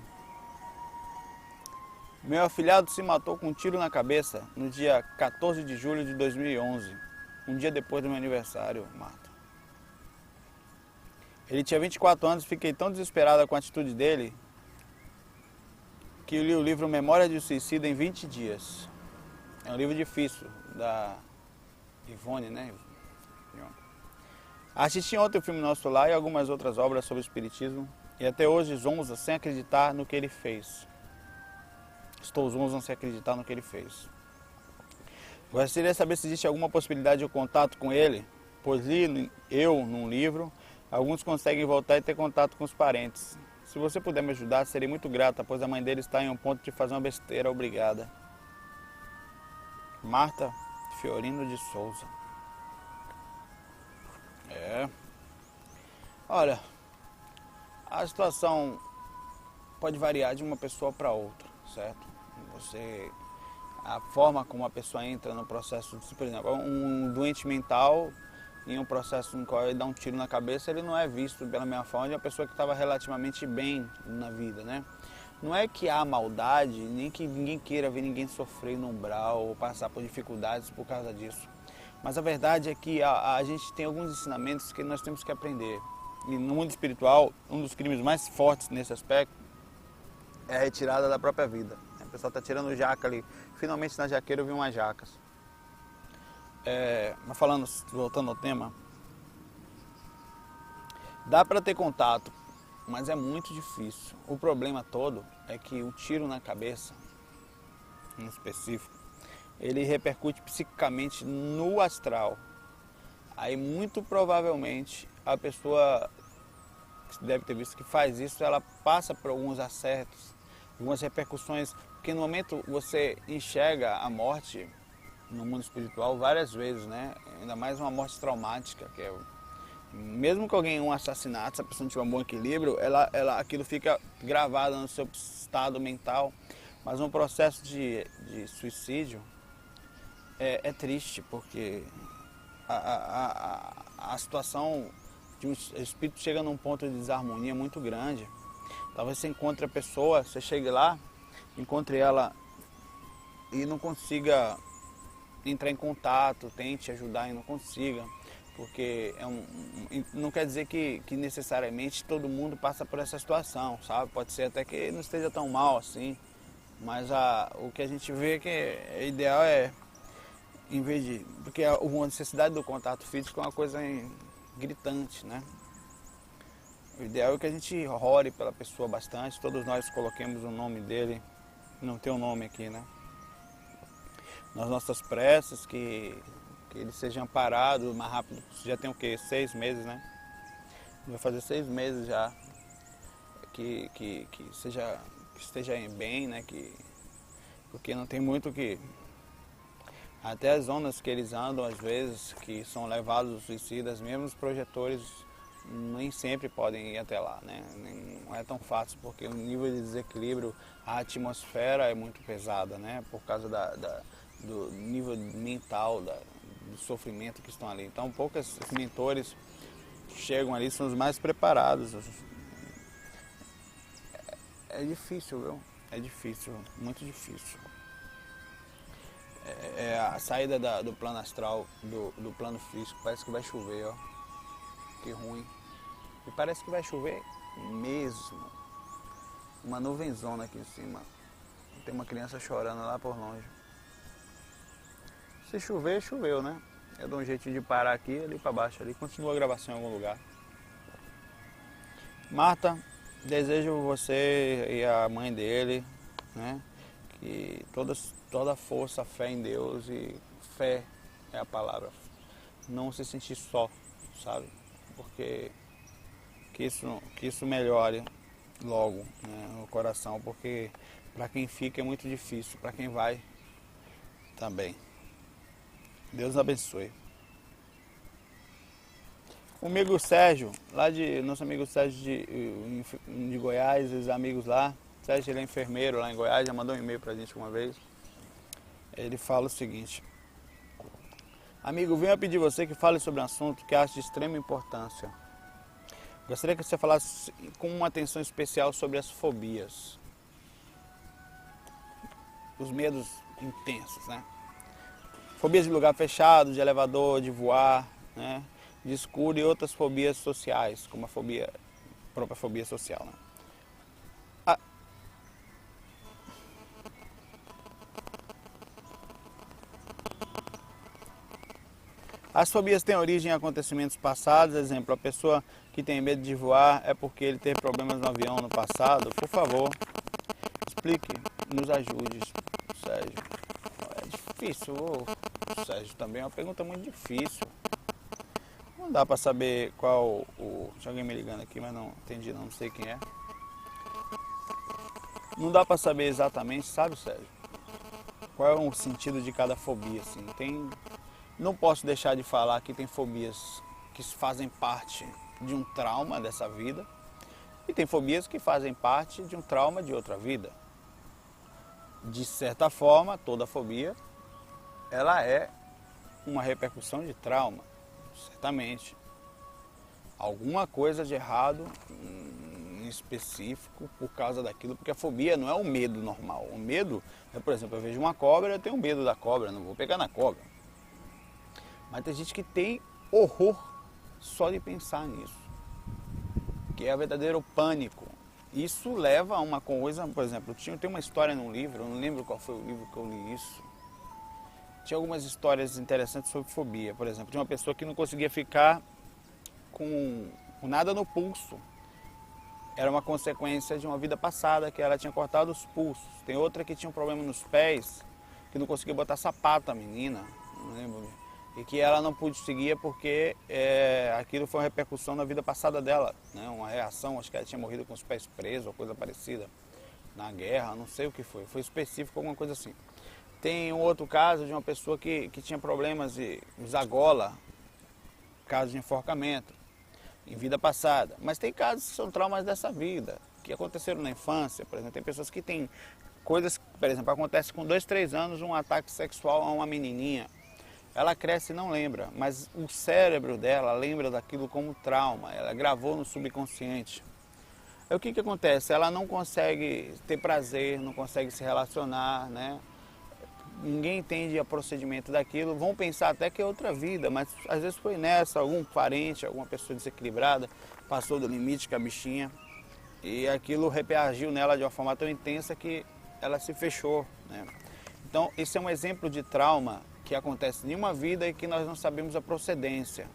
Meu afilhado se matou com um tiro na cabeça no dia 14 de julho de 2011, um dia depois do meu aniversário, Marta. Ele tinha 24 anos e fiquei tão desesperada com a atitude dele que eu li o livro Memória de um Suicida em 20 dias. É um livro difícil, da Ivone, né? Assisti ontem o filme Nosso Lar e algumas outras obras sobre o espiritismo e até hoje zonza sem acreditar no que ele fez. Estou zonza sem acreditar no que ele fez. Gostaria de saber se existe alguma possibilidade de contato com ele, pois li eu num livro, alguns conseguem voltar e ter contato com os parentes. Se você puder me ajudar, serei muito grata, pois a mãe dele está em um ponto de fazer uma besteira. Obrigada. Marta Fiorino de Souza. Olha, a situação pode variar de uma pessoa para outra, certo? A forma como a pessoa entra no processo, por exemplo, um doente mental em um processo no qual ele dá um tiro na cabeça, ele não é visto pela mesma forma de uma pessoa que estava relativamente bem na vida, né? Não é que há maldade, nem que ninguém queira ver ninguém sofrer no umbral ou passar por dificuldades por causa disso. Mas a verdade é que a gente tem alguns ensinamentos que nós temos que aprender. E no mundo espiritual, um dos crimes mais fortes nesse aspecto é a retirada da própria vida. O pessoal está tirando jaca ali. Finalmente na jaqueira eu vi umas jacas. Mas voltando ao tema, dá para ter contato, mas é muito difícil. O problema todo é que o tiro na cabeça, em específico, ele repercute psiquicamente no astral. Aí muito provavelmente a pessoa que deve ter visto que faz isso, ela passa por alguns acertos, algumas repercussões, porque no momento você enxerga a morte no mundo espiritual várias vezes, né? Ainda mais uma morte traumática, que é mesmo que alguém um assassinato, se a pessoa não tiver um bom equilíbrio, aquilo fica gravado no seu estado mental. Mas um processo de suicídio é triste, porque a situação de um espírito chega num ponto de desarmonia muito grande. Talvez você encontre a pessoa, você chegue lá, encontre ela e não consiga entrar em contato, tente ajudar e não consiga. Porque não quer dizer que necessariamente todo mundo passa por essa situação, sabe? Pode ser até que não esteja tão mal assim, mas o que a gente vê que é ideal em vez de... Porque a necessidade do contato físico é uma coisa gritante, né? O ideal é que a gente ore pela pessoa bastante, todos nós coloquemos o nome dele, não tem um nome aqui, né? Nas nossas preces, que ele seja amparado o mais rápido. Já tem o quê? 6 meses, né? Vai fazer 6 meses já. Que esteja bem, né? Porque não tem muito que... Até as zonas que eles andam, às vezes, que são levados os suicidas, mesmo os projetores nem sempre podem ir até lá, né? Não é tão fácil, porque o nível de desequilíbrio, a atmosfera é muito pesada, né? Por causa do nível mental, do sofrimento que estão ali. Então, poucos mentores chegam ali, são os mais preparados. É difícil, viu? É difícil, muito difícil. A saída do plano astral, do plano físico, parece que vai chover, ó. Que ruim. E parece que vai chover mesmo. Uma nuvenzona aqui em cima. Tem uma criança chorando lá por longe. Se chover, choveu, né? Eu dou um jeito de parar aqui, ali para baixo, ali. Continua a gravação em algum lugar. Marta, desejo você e a mãe dele, né? Que toda força, fé em Deus, e fé é a palavra. Não se sentir só, sabe? Porque que isso melhore logo, né, no coração, porque para quem fica é muito difícil, para quem vai também. Deus abençoe. O amigo Sérgio, nosso amigo Sérgio de Goiás, os amigos lá, Sérgio, ele é enfermeiro lá em Goiás, já mandou um e-mail pra gente uma vez. Ele fala o seguinte: amigo, venho a pedir você que fale sobre um assunto que acho de extrema importância. Gostaria que você falasse com uma atenção especial sobre as fobias. Os medos intensos, né? Fobias de lugar fechado, de elevador, de voar, né? De escuro e outras fobias sociais, como a própria fobia social, né? As fobias têm origem em acontecimentos passados, exemplo, a pessoa que tem medo de voar é porque ele teve problemas no avião no passado. Por favor, explique, nos ajude, Sérgio. É difícil, Sérgio, também é uma pergunta muito difícil. Não dá para saber qual Tinha alguém me ligando aqui, mas não entendi, não sei quem é. Não dá para saber exatamente, sabe, Sérgio? Qual é o sentido de cada fobia, assim. Não posso deixar de falar que tem fobias que fazem parte de um trauma dessa vida e tem fobias que fazem parte de um trauma de outra vida. De certa forma, toda fobia, ela é uma repercussão de trauma, certamente. Alguma coisa de errado em específico por causa daquilo, porque a fobia não é um medo normal. O medo é, por exemplo, eu vejo uma cobra, eu tenho medo da cobra, não vou pegar na cobra. Mas tem gente que tem horror só de pensar nisso, que é o verdadeiro pânico. isso leva a uma coisa, por exemplo, tem uma história num livro, eu não lembro qual foi o livro que eu li isso. Tinha algumas histórias interessantes sobre fobia, por exemplo, de uma pessoa que não conseguia ficar com nada no pulso. Era uma consequência de uma vida passada, que ela tinha cortado os pulsos. Tem outra que tinha um problema nos pés, que não conseguia botar sapato, a menina, não lembro. E que ela não pôde seguir porque aquilo foi uma repercussão na vida passada dela, né? Uma reação, acho que ela tinha morrido com os pés presos ou coisa parecida, na guerra, não sei o que foi específico, alguma coisa assim. Tem um outro caso de uma pessoa que tinha problemas de zagola, caso de enforcamento, em vida passada. Mas tem casos que são traumas dessa vida, que aconteceram na infância, por exemplo. Tem pessoas que têm coisas, por exemplo, acontece com 2, 3 anos um ataque sexual a uma menininha. Ela cresce e não lembra, mas o cérebro dela lembra daquilo como trauma, ela gravou no subconsciente. Aí o que acontece? Ela não consegue ter prazer, não consegue se relacionar, né? Ninguém entende o procedimento daquilo, vão pensar até que é outra vida, mas às vezes foi nessa, algum parente, alguma pessoa desequilibrada, passou do limite com a bichinha e aquilo reagiu nela de uma forma tão intensa que ela se fechou, né? Então, esse é um exemplo de trauma que acontece em uma vida e que nós não sabemos a procedência.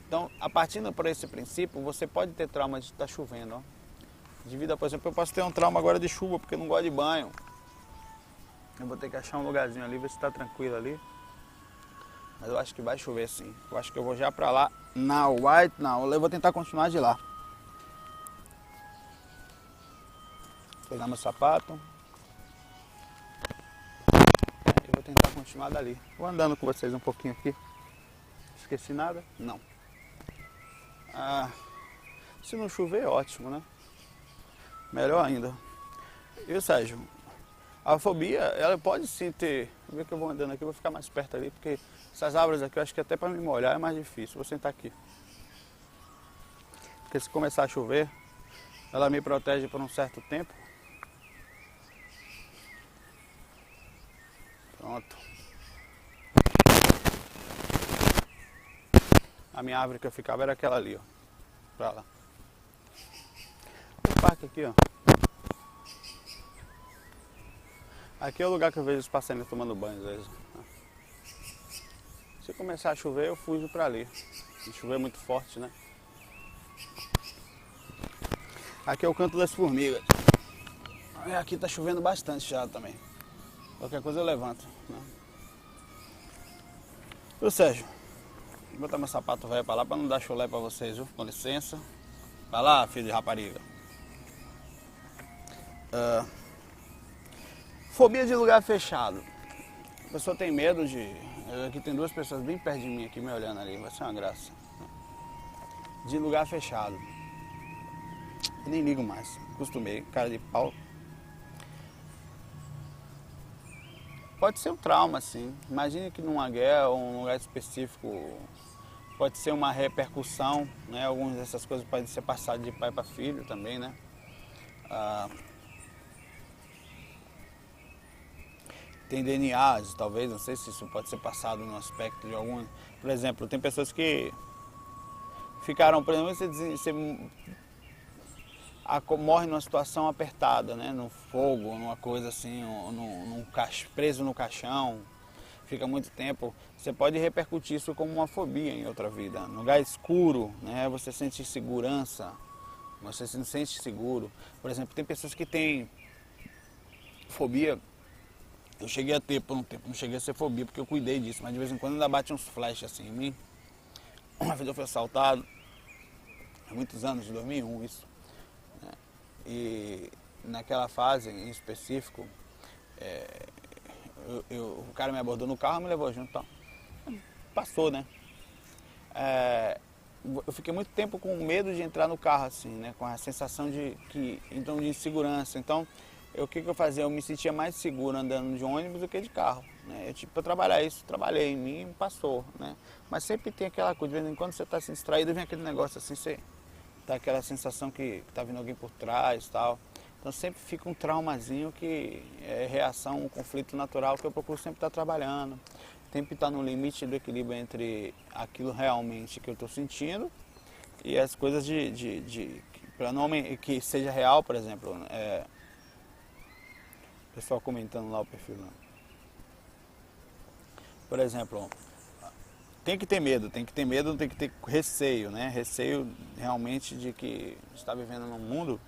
Então, a partir por esse princípio, você pode ter trauma de estar chovendo, ó. De vida, por exemplo, eu posso ter um trauma agora de chuva porque eu não gosto de banho. Eu vou ter que achar um lugarzinho ali, ver se está tranquilo ali. Mas eu acho que vai chover sim. Eu acho que eu vou já pra lá. Não. Eu vou tentar continuar de lá. Vou pegar meu sapato. Eu vou tentar continuar dali. Vou andando com vocês um pouquinho aqui. Esqueci nada? Não. Se não chover, ótimo, né? Melhor ainda. E Sérgio? A fobia, ela pode sim ter... Vê que eu vou andando aqui, eu vou ficar mais perto ali, porque essas árvores aqui, eu acho que até para me molhar é mais difícil. Vou sentar aqui. Porque se começar a chover, ela me protege por um certo tempo. Pronto. A minha árvore que eu ficava era aquela ali, ó. Pra lá. Tem um parque aqui, ó. Aqui é o lugar que eu vejo os passarinhos tomando banho, às vezes. Se começar a chover, eu fujo pra ali. Se chover muito forte, né? Aqui é o canto das formigas. E aqui tá chovendo bastante já também. Qualquer coisa eu levanto, né? Ô Sérgio, vou botar meu sapato velho pra lá pra não dar chulé pra vocês, viu? Com licença. Vai lá, filho de rapariga. Fobia de lugar fechado. A pessoa tem medo de... Aqui tem 2 pessoas bem perto de mim aqui me olhando ali. Vai ser uma graça. De lugar fechado. Eu nem ligo mais. Acostumei. Cara de pau. Pode ser um trauma, sim. Imagine que numa guerra ou num lugar específico pode ser uma repercussão, né? Algumas dessas coisas podem ser passadas de pai para filho também, né? Tem DNAs, talvez, não sei se isso pode ser passado no aspecto de algum... Por exemplo, tem pessoas que ficaram, por exemplo, você morre numa situação apertada, né? No fogo, numa coisa assim, preso no caixão, fica muito tempo. Você pode repercutir isso como uma fobia em outra vida. No lugar escuro, né? Você sente insegurança, você se não sente seguro. Por exemplo, tem pessoas que têm fobia. Eu cheguei a ter por um tempo, não cheguei a ser fobia porque eu cuidei disso, mas de vez em quando ainda bate uns flashes assim em mim. Uma vez eu fui assaltado, há muitos anos, de 2001 isso, né? E naquela fase em específico, o cara me abordou no carro e me levou junto, então, passou, né? Eu fiquei muito tempo com medo de entrar no carro assim, né? Com a sensação de insegurança, então... O que eu fazia? Eu me sentia mais seguro andando de ônibus do que de carro, né? Para trabalhar isso, trabalhei em mim e passou, né? Mas sempre tem aquela coisa, de vez em quando você está assim, distraído, vem aquele negócio assim, você tá aquela sensação que está vindo alguém por trás e tal. Então sempre fica um traumazinho que é reação, um conflito natural que eu procuro sempre estar trabalhando. Sempre estar no limite do equilíbrio entre aquilo realmente que eu estou sentindo e as coisas para nome que seja real, por exemplo, o pessoal comentando lá o perfil, né? Por exemplo, tem que ter medo, tem que ter receio, né? Receio realmente de que está vivendo num mundo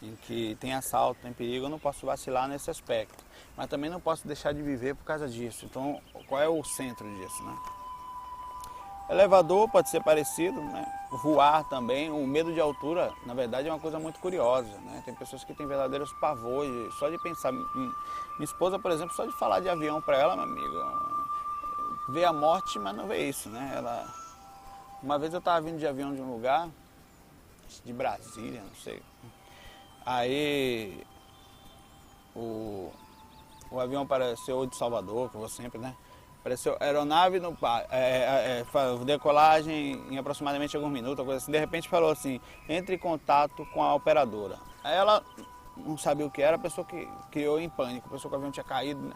em que tem assalto, tem perigo. Eu não posso vacilar nesse aspecto, mas também não posso deixar de viver por causa disso. Então, qual é o centro disso, né? Elevador pode ser parecido, né? Voar também. O medo de altura, na verdade, é uma coisa muito curiosa, né? Tem pessoas que têm verdadeiros pavores só de pensar. Minha esposa, por exemplo, só de falar de avião para ela, meu amigo, vê a morte, mas não vê isso, né? Uma vez eu estava vindo de avião de um lugar, de Brasília, não sei. Aí o avião apareceu de Salvador, que eu vou sempre, né? Apareceu aeronave no decolagem em aproximadamente alguns minutos, coisa assim. De repente falou assim, entre em contato com a operadora. Aí ela não sabia o que era, a pessoa que criou em pânico, a pessoa que o avião tinha caído, né?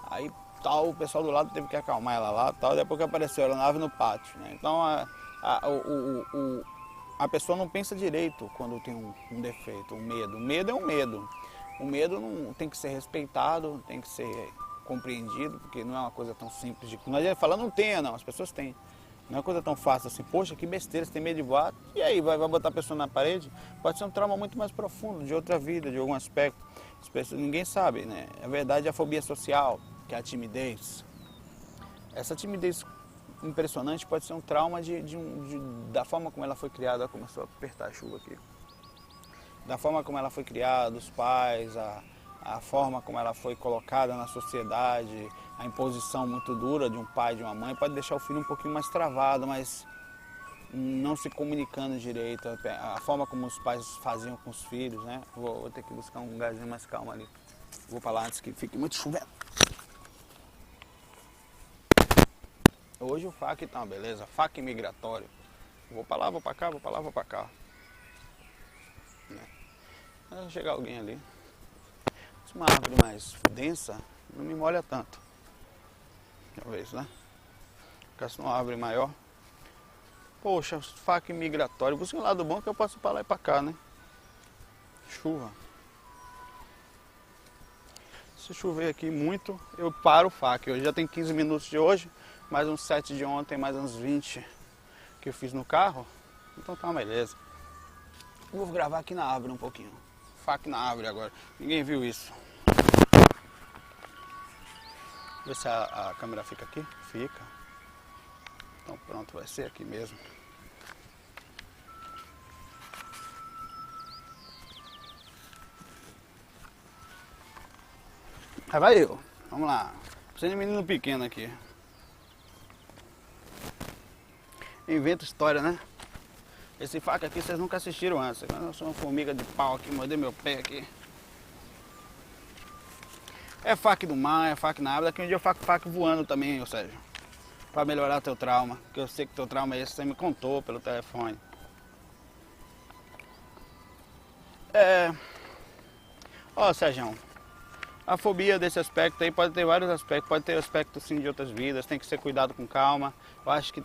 Aí tal, o pessoal do lado teve que acalmar ela lá, tal, depois que apareceu a aeronave no pátio, né? Então a pessoa não pensa direito quando tem um defeito, um medo. O medo é um medo. O medo não tem que ser respeitado, tem que ser compreendido, porque não é uma coisa tão simples de... Não adianta falar, não tenha, não, as pessoas têm. Não é uma coisa tão fácil assim, poxa, que besteira, você tem medo de voar. E aí, vai botar a pessoa na parede? Pode ser um trauma muito mais profundo, de outra vida, de algum aspecto. As pessoas, ninguém sabe, né? A verdade é a fobia social, que é a timidez. Essa timidez impressionante pode ser um trauma da forma como ela foi criada. Começou a apertar a chuva aqui. Da forma como ela foi criada, dos pais, a forma como ela foi colocada na sociedade, a imposição muito dura de um pai e de uma mãe pode deixar o filho um pouquinho mais travado, mas não se comunicando direito, a forma como os pais faziam com os filhos, né? Vou ter que buscar um lugarzinho mais calmo ali. Vou para lá antes que fique muito chovendo. Hoje o FAQ tá uma beleza, FAQ migratório. Vou para lá, vou para cá, vou para lá, vou para cá. Vai chegar alguém ali. Se uma árvore mais densa, não me molha tanto. Talvez, né? Porque uma árvore maior. Poxa, FAQ migratório. Busca um lado bom que eu posso ir para lá e para cá, né? Chuva. Se chover aqui muito, eu paro o FAQ. Hoje já tem 15 minutos de hoje, mais uns 7 de ontem, mais uns 20 que eu fiz no carro. Então tá uma beleza. Eu vou gravar aqui na árvore um pouquinho. FAQ na árvore agora. Ninguém viu isso. Vê se a câmera fica aqui. Fica. Então pronto, vai ser aqui mesmo. Aí vai eu. Vamos lá. Precisa de menino pequeno aqui. Inventa história, né? Esse FAQ aqui vocês nunca assistiram antes. Eu sou uma formiga de pau aqui, mordei meu pé aqui. É FAQ do mar, é FAQ na árvore. Daqui um dia eu faço FAQ voando também, ou seja, pra melhorar teu trauma. Porque eu sei que teu trauma é esse, você me contou pelo telefone. Ó, Sérgio, a fobia desse aspecto aí pode ter vários aspectos. Pode ter aspecto sim de outras vidas, tem que ser cuidado com calma. Eu acho que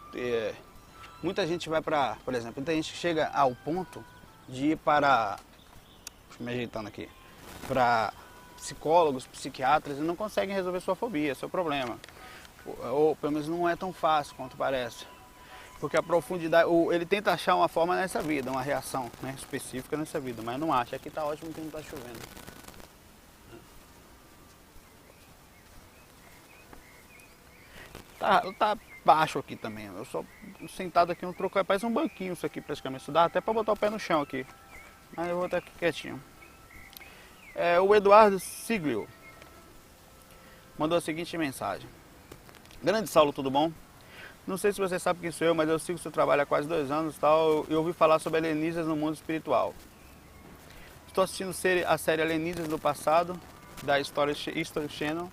muita gente vai pra, por exemplo, muita gente chega ao ponto de ir para, deixa eu me ajeitando aqui, para psicólogos, psiquiatras e não conseguem resolver sua fobia, seu problema. Ou pelo menos não é tão fácil quanto parece. Porque a profundidade, ele tenta achar uma forma nessa vida, uma reação, né, específica nessa vida, mas não acha. Aqui tá ótimo que não tá chovendo. Tá baixo aqui também. Eu só sentado aqui no troco, parece um banquinho isso aqui praticamente. Isso dá até para botar o pé no chão aqui. Mas eu vou estar aqui quietinho. O Eduardo Siglio mandou a seguinte mensagem. Grande Saulo, tudo bom? Não sei se você sabe quem sou eu, mas eu sigo seu trabalho há quase 2 anos e tal. Eu ouvi falar sobre alienígenas no mundo espiritual. Estou assistindo a série Alienígenas do Passado, da History Channel.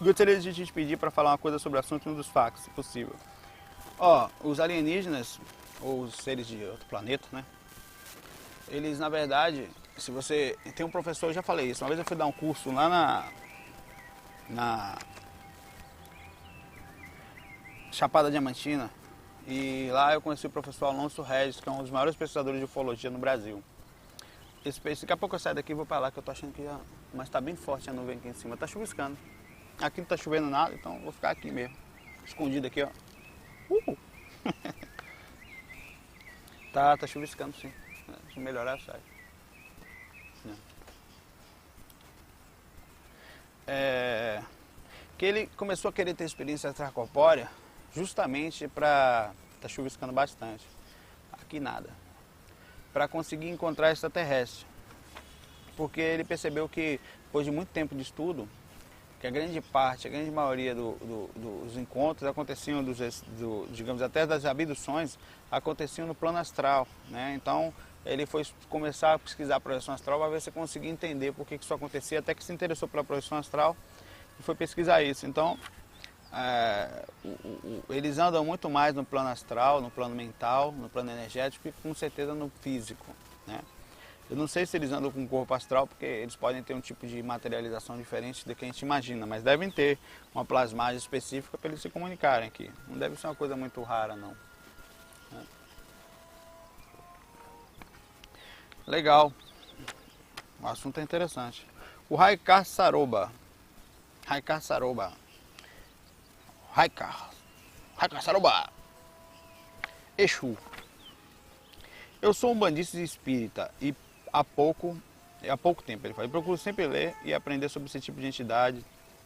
Gostaria de te pedir para falar uma coisa sobre o assunto dos FAQs, se possível. Os alienígenas, ou os seres de outro planeta, né? Eles, na verdade, se você... Tem um professor, eu já falei isso, uma vez eu fui dar um curso lá na Chapada Diamantina, E lá eu conheci o professor Alonso Regis, que é um dos maiores pesquisadores de ufologia no Brasil. Daqui a pouco eu saio daqui e vou pra lá, que eu tô achando que já... Mas tá bem forte a nuvem aqui em cima, tá chuviscando. Aqui não tá chovendo nada, então eu vou ficar aqui mesmo. Escondido aqui, ó. Tá chuviscando sim. Se melhorar, sai. Que ele começou a querer ter experiência extracorpórea justamente para... Tá chuviscando bastante. Aqui nada. Para conseguir encontrar extraterrestre. Porque ele percebeu que, depois de muito tempo de estudo, que a grande maioria dos encontros aconteciam, digamos, até das abduções, aconteciam no plano astral, né? Então, ele foi começar a pesquisar a projeção astral para ver se conseguia entender por que isso acontecia, até que se interessou pela projeção astral e foi pesquisar isso. Então, eles andam muito mais no plano astral, no plano mental, no plano energético e com certeza no físico, né? Eu não sei se eles andam com o corpo astral, porque eles podem ter um tipo de materialização diferente do que a gente imagina, mas devem ter uma plasmagem específica para eles se comunicarem aqui. Não deve ser uma coisa muito rara, não. Legal. O assunto é interessante. O Raikar Saroba. Exu. Eu sou um bandista espírita e há pouco tempo, ele fala, eu procuro sempre ler e aprender sobre esse tipo de entidade.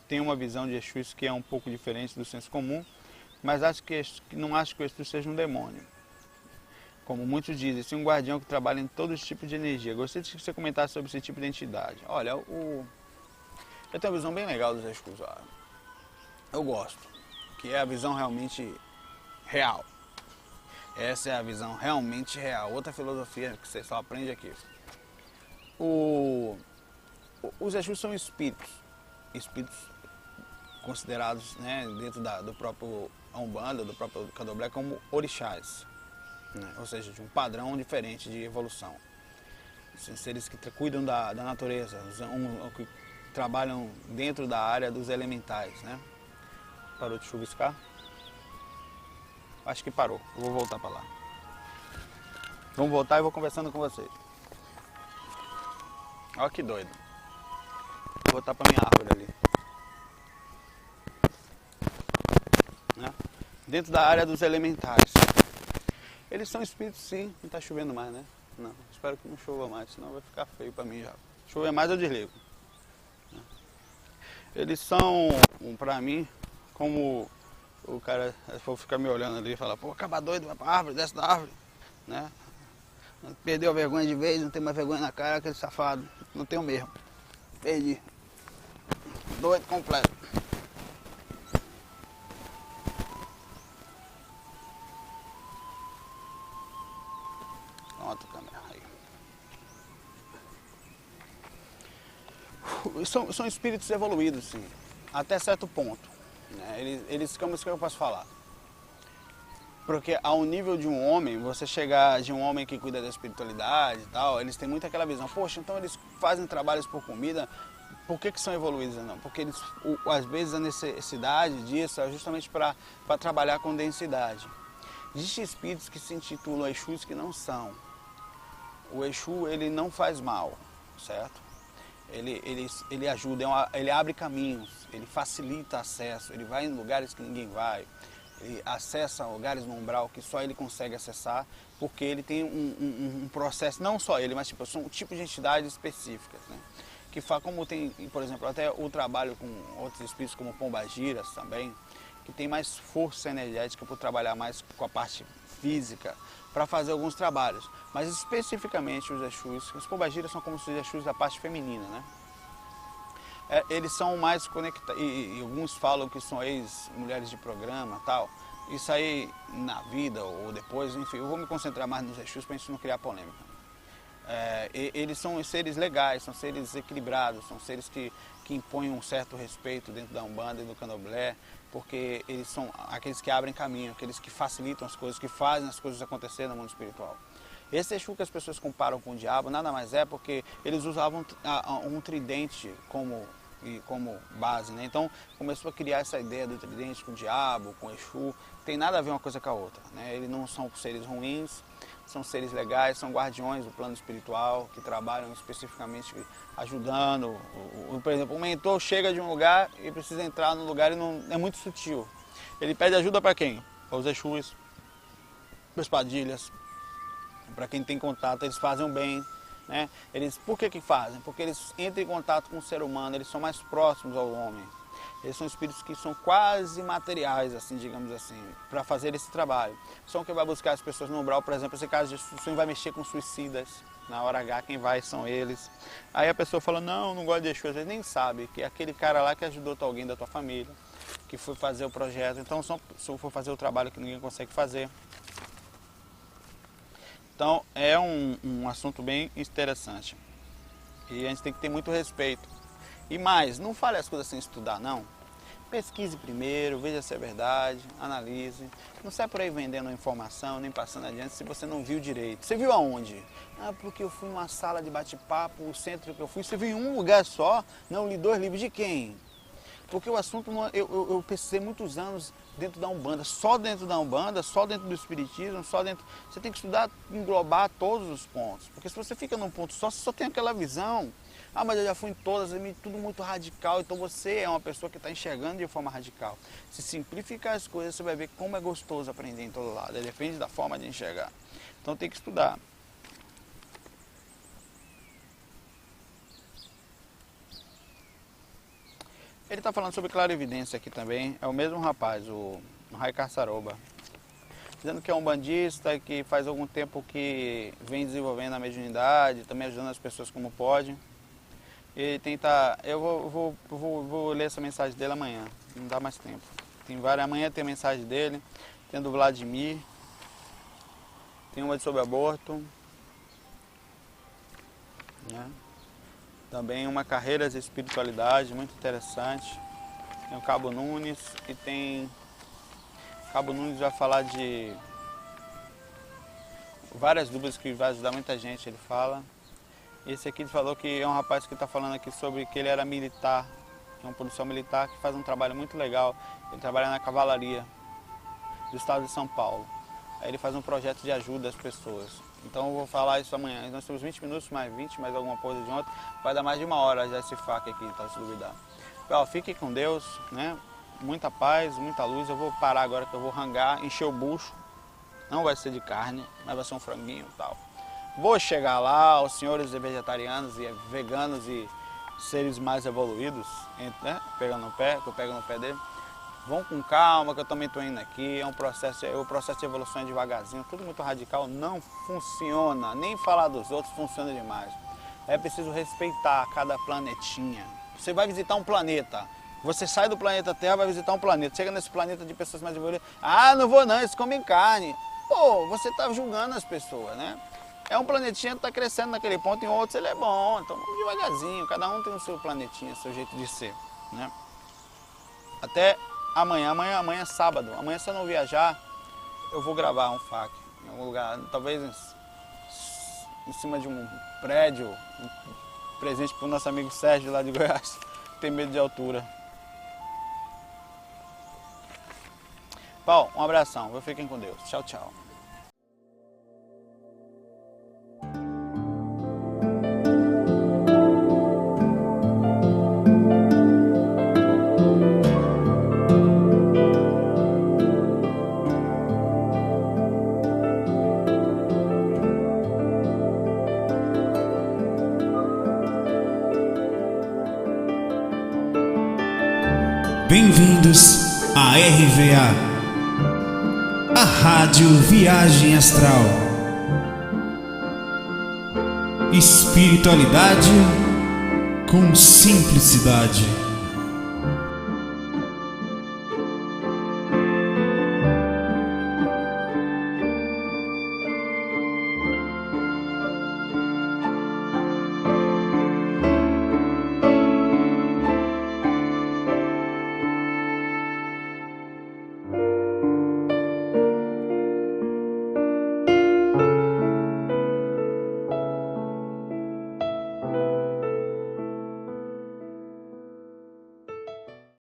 Tenho uma visão de Exus que é um pouco diferente do senso comum, mas não acho que o Exu seja um demônio. Como muitos dizem, sim, um guardião que trabalha em todo esse tipo de energia. Gostaria que você comentasse sobre esse tipo de entidade. Olha, eu tenho uma visão bem legal dos Exus. Eu gosto, que é a visão realmente real. Essa é a visão realmente real. Outra filosofia que você só aprende aqui. Os Exus são espíritos considerados, né, dentro do próprio Umbanda, do próprio Candomblé, como orixás, né? Ou seja, de um padrão diferente de evolução. São seres que cuidam da natureza, que trabalham dentro da área dos elementais, né? Parou de chuviscar? Acho que parou. Eu vou voltar para lá. Vamos voltar e vou conversando com vocês. Olha que doido. Vou voltar para minha árvore ali. Né? Dentro da área dos elementais. Eles são espíritos, sim. Não está chovendo mais, né? Não. Espero que não chova mais, senão vai ficar feio para mim já. Chover mais eu desligo. Eles são, para mim, como o cara for ficar me olhando ali e falar, pô, acaba doido, vai pra árvore, desce da árvore, né? Perdeu a vergonha de vez, não tem mais vergonha na cara, aquele safado. Não tenho mesmo. Perdi. Doido completo. Pronto, câmera aí. São espíritos evoluídos, sim. Até certo ponto. Né? Eles como isso que eu posso falar? Porque ao nível de um homem, você chegar de um homem que cuida da espiritualidade e tal, eles têm muito aquela visão, poxa, então eles fazem trabalhos por comida, por que são evoluídos? Não, porque eles, às vezes a necessidade disso é justamente para trabalhar com densidade. Existem espíritos que se intitulam Exus que não são. O Exu, ele não faz mal, certo? Ele ajuda, ele abre caminhos, ele facilita acesso, ele vai em lugares que ninguém vai. Ele acessa lugares no umbral que só ele consegue acessar, porque ele tem um processo, não só ele, mas tipo, são um tipo de entidades específicas, né? Que como tem, por exemplo, até o trabalho com outros espíritos como pombagiras também, que tem mais força energética por trabalhar mais com a parte física, para fazer alguns trabalhos. Mas especificamente os Exus, os pombagiras são como os Exus da parte feminina, né? Eles são mais conectados, e alguns falam que são ex-mulheres de programa e tal. Isso aí na vida ou depois, enfim, eu vou me concentrar mais nos Exus para a gente não criar polêmica. Eles são seres legais, são seres equilibrados, são seres que impõem um certo respeito dentro da Umbanda e do Candomblé, porque eles são aqueles que abrem caminho, aqueles que facilitam as coisas, que fazem as coisas acontecerem no mundo espiritual. Esse Exu que as pessoas comparam com o diabo nada mais é porque eles usavam um tridente como como base, né? Então começou a criar essa ideia do tridente com o diabo, com o Exu. Tem nada a ver uma coisa com a outra, né? Eles não são seres ruins, são seres legais, são guardiões do plano espiritual, que trabalham especificamente ajudando. Por exemplo, um mentor chega de um lugar e precisa entrar no lugar e não é muito sutil. Ele pede ajuda para quem? Para os Exus, para os padilhas, para quem tem contato, eles fazem o bem. Né? Por que fazem? Porque eles entram em contato com o ser humano, eles são mais próximos ao homem. Eles são espíritos que são quase materiais, assim, digamos assim, para fazer esse trabalho. São que vai buscar as pessoas no umbral, por exemplo, esse caso de sonho vai mexer com suicidas. Na hora H, quem vai são eles. Aí a pessoa fala, não gosto de Exu, às vezes nem sabe que é aquele cara lá que ajudou alguém da tua família, que foi fazer o projeto. Então, se for fazer o trabalho que ninguém consegue fazer. Então, é um assunto bem interessante. E a gente tem que ter muito respeito. E mais, não fale as coisas sem estudar, não. Pesquise primeiro, veja se é verdade, analise. Não sai por aí vendendo informação, nem passando adiante se você não viu direito. Você viu aonde? Porque eu fui numa sala de bate-papo, o centro que eu fui, você viu em um lugar só? Não, li 2 livros de quem? Porque o assunto, eu pesquisei muitos anos dentro da Umbanda, só dentro da Umbanda, só dentro do Espiritismo, só dentro... Você tem que estudar, englobar todos os pontos. Porque se você fica num ponto só, você só tem aquela visão. Mas eu já fui em todas, é tudo muito radical, então você é uma pessoa que está enxergando de forma radical. Se simplificar as coisas, você vai ver como é gostoso aprender em todo lado. Depende da forma de enxergar. Então tem que estudar. Ele está falando sobre clarividência aqui também, é o mesmo rapaz, o Rai Carçaroba. Dizendo que é um bandista, que faz algum tempo que vem desenvolvendo a mediunidade, também ajudando as pessoas como pode. Ele tenta... Eu vou ler essa mensagem dele amanhã, não dá mais tempo. Amanhã tem a mensagem dele, tem a do Vladimir, tem uma sobre aborto, né? Também uma carreira de espiritualidade muito interessante. Tem o Cabo Nunes e tem... O Cabo Nunes vai falar de várias dúvidas que vai ajudar muita gente, ele fala. Esse aqui ele falou que é um rapaz que está falando aqui sobre que ele era militar, que é um policial militar que faz um trabalho muito legal. Ele trabalha na cavalaria do estado de São Paulo. Aí ele faz um projeto de ajuda às pessoas. Então eu vou falar isso amanhã. Nós temos 20 minutos, mais 20, mais alguma coisa de ontem. Vai dar mais de 1 hora já esse fac aqui, tá, se duvidar. Pessoal, fique com Deus, né? Muita paz, muita luz. Eu vou parar agora que eu vou rangar, encher o bucho. Não vai ser de carne, mas vai ser um franguinho e tal. Vou chegar lá, os senhores vegetarianos e veganos e seres mais evoluídos, né? Pegando no pé, que eu pego no pé dele. Vão com calma, que eu também estou indo aqui. O processo de evolução é devagarzinho, tudo muito radical, não funciona. Nem falar dos outros funciona demais. É preciso respeitar cada planetinha. Você vai visitar um planeta, você sai do planeta Terra, vai visitar um planeta. Chega nesse planeta de pessoas mais evoluídas, não vou não, eles comem carne. Pô, você está julgando as pessoas, né? É um planetinha que está crescendo naquele ponto, em outros ele é bom. Então vamos devagarzinho, cada um tem o seu planetinha, o seu jeito de ser, né? Até amanhã é sábado. Amanhã, se eu não viajar, eu vou gravar um fac em algum lugar, talvez em cima de um prédio, um presente para o nosso amigo Sérgio lá de Goiás, que tem medo de altura. Bom, um abração, fiquem com Deus. Tchau, tchau. Bem-vindos à RVA, a Rádio Viagem Astral. Espiritualidade com simplicidade.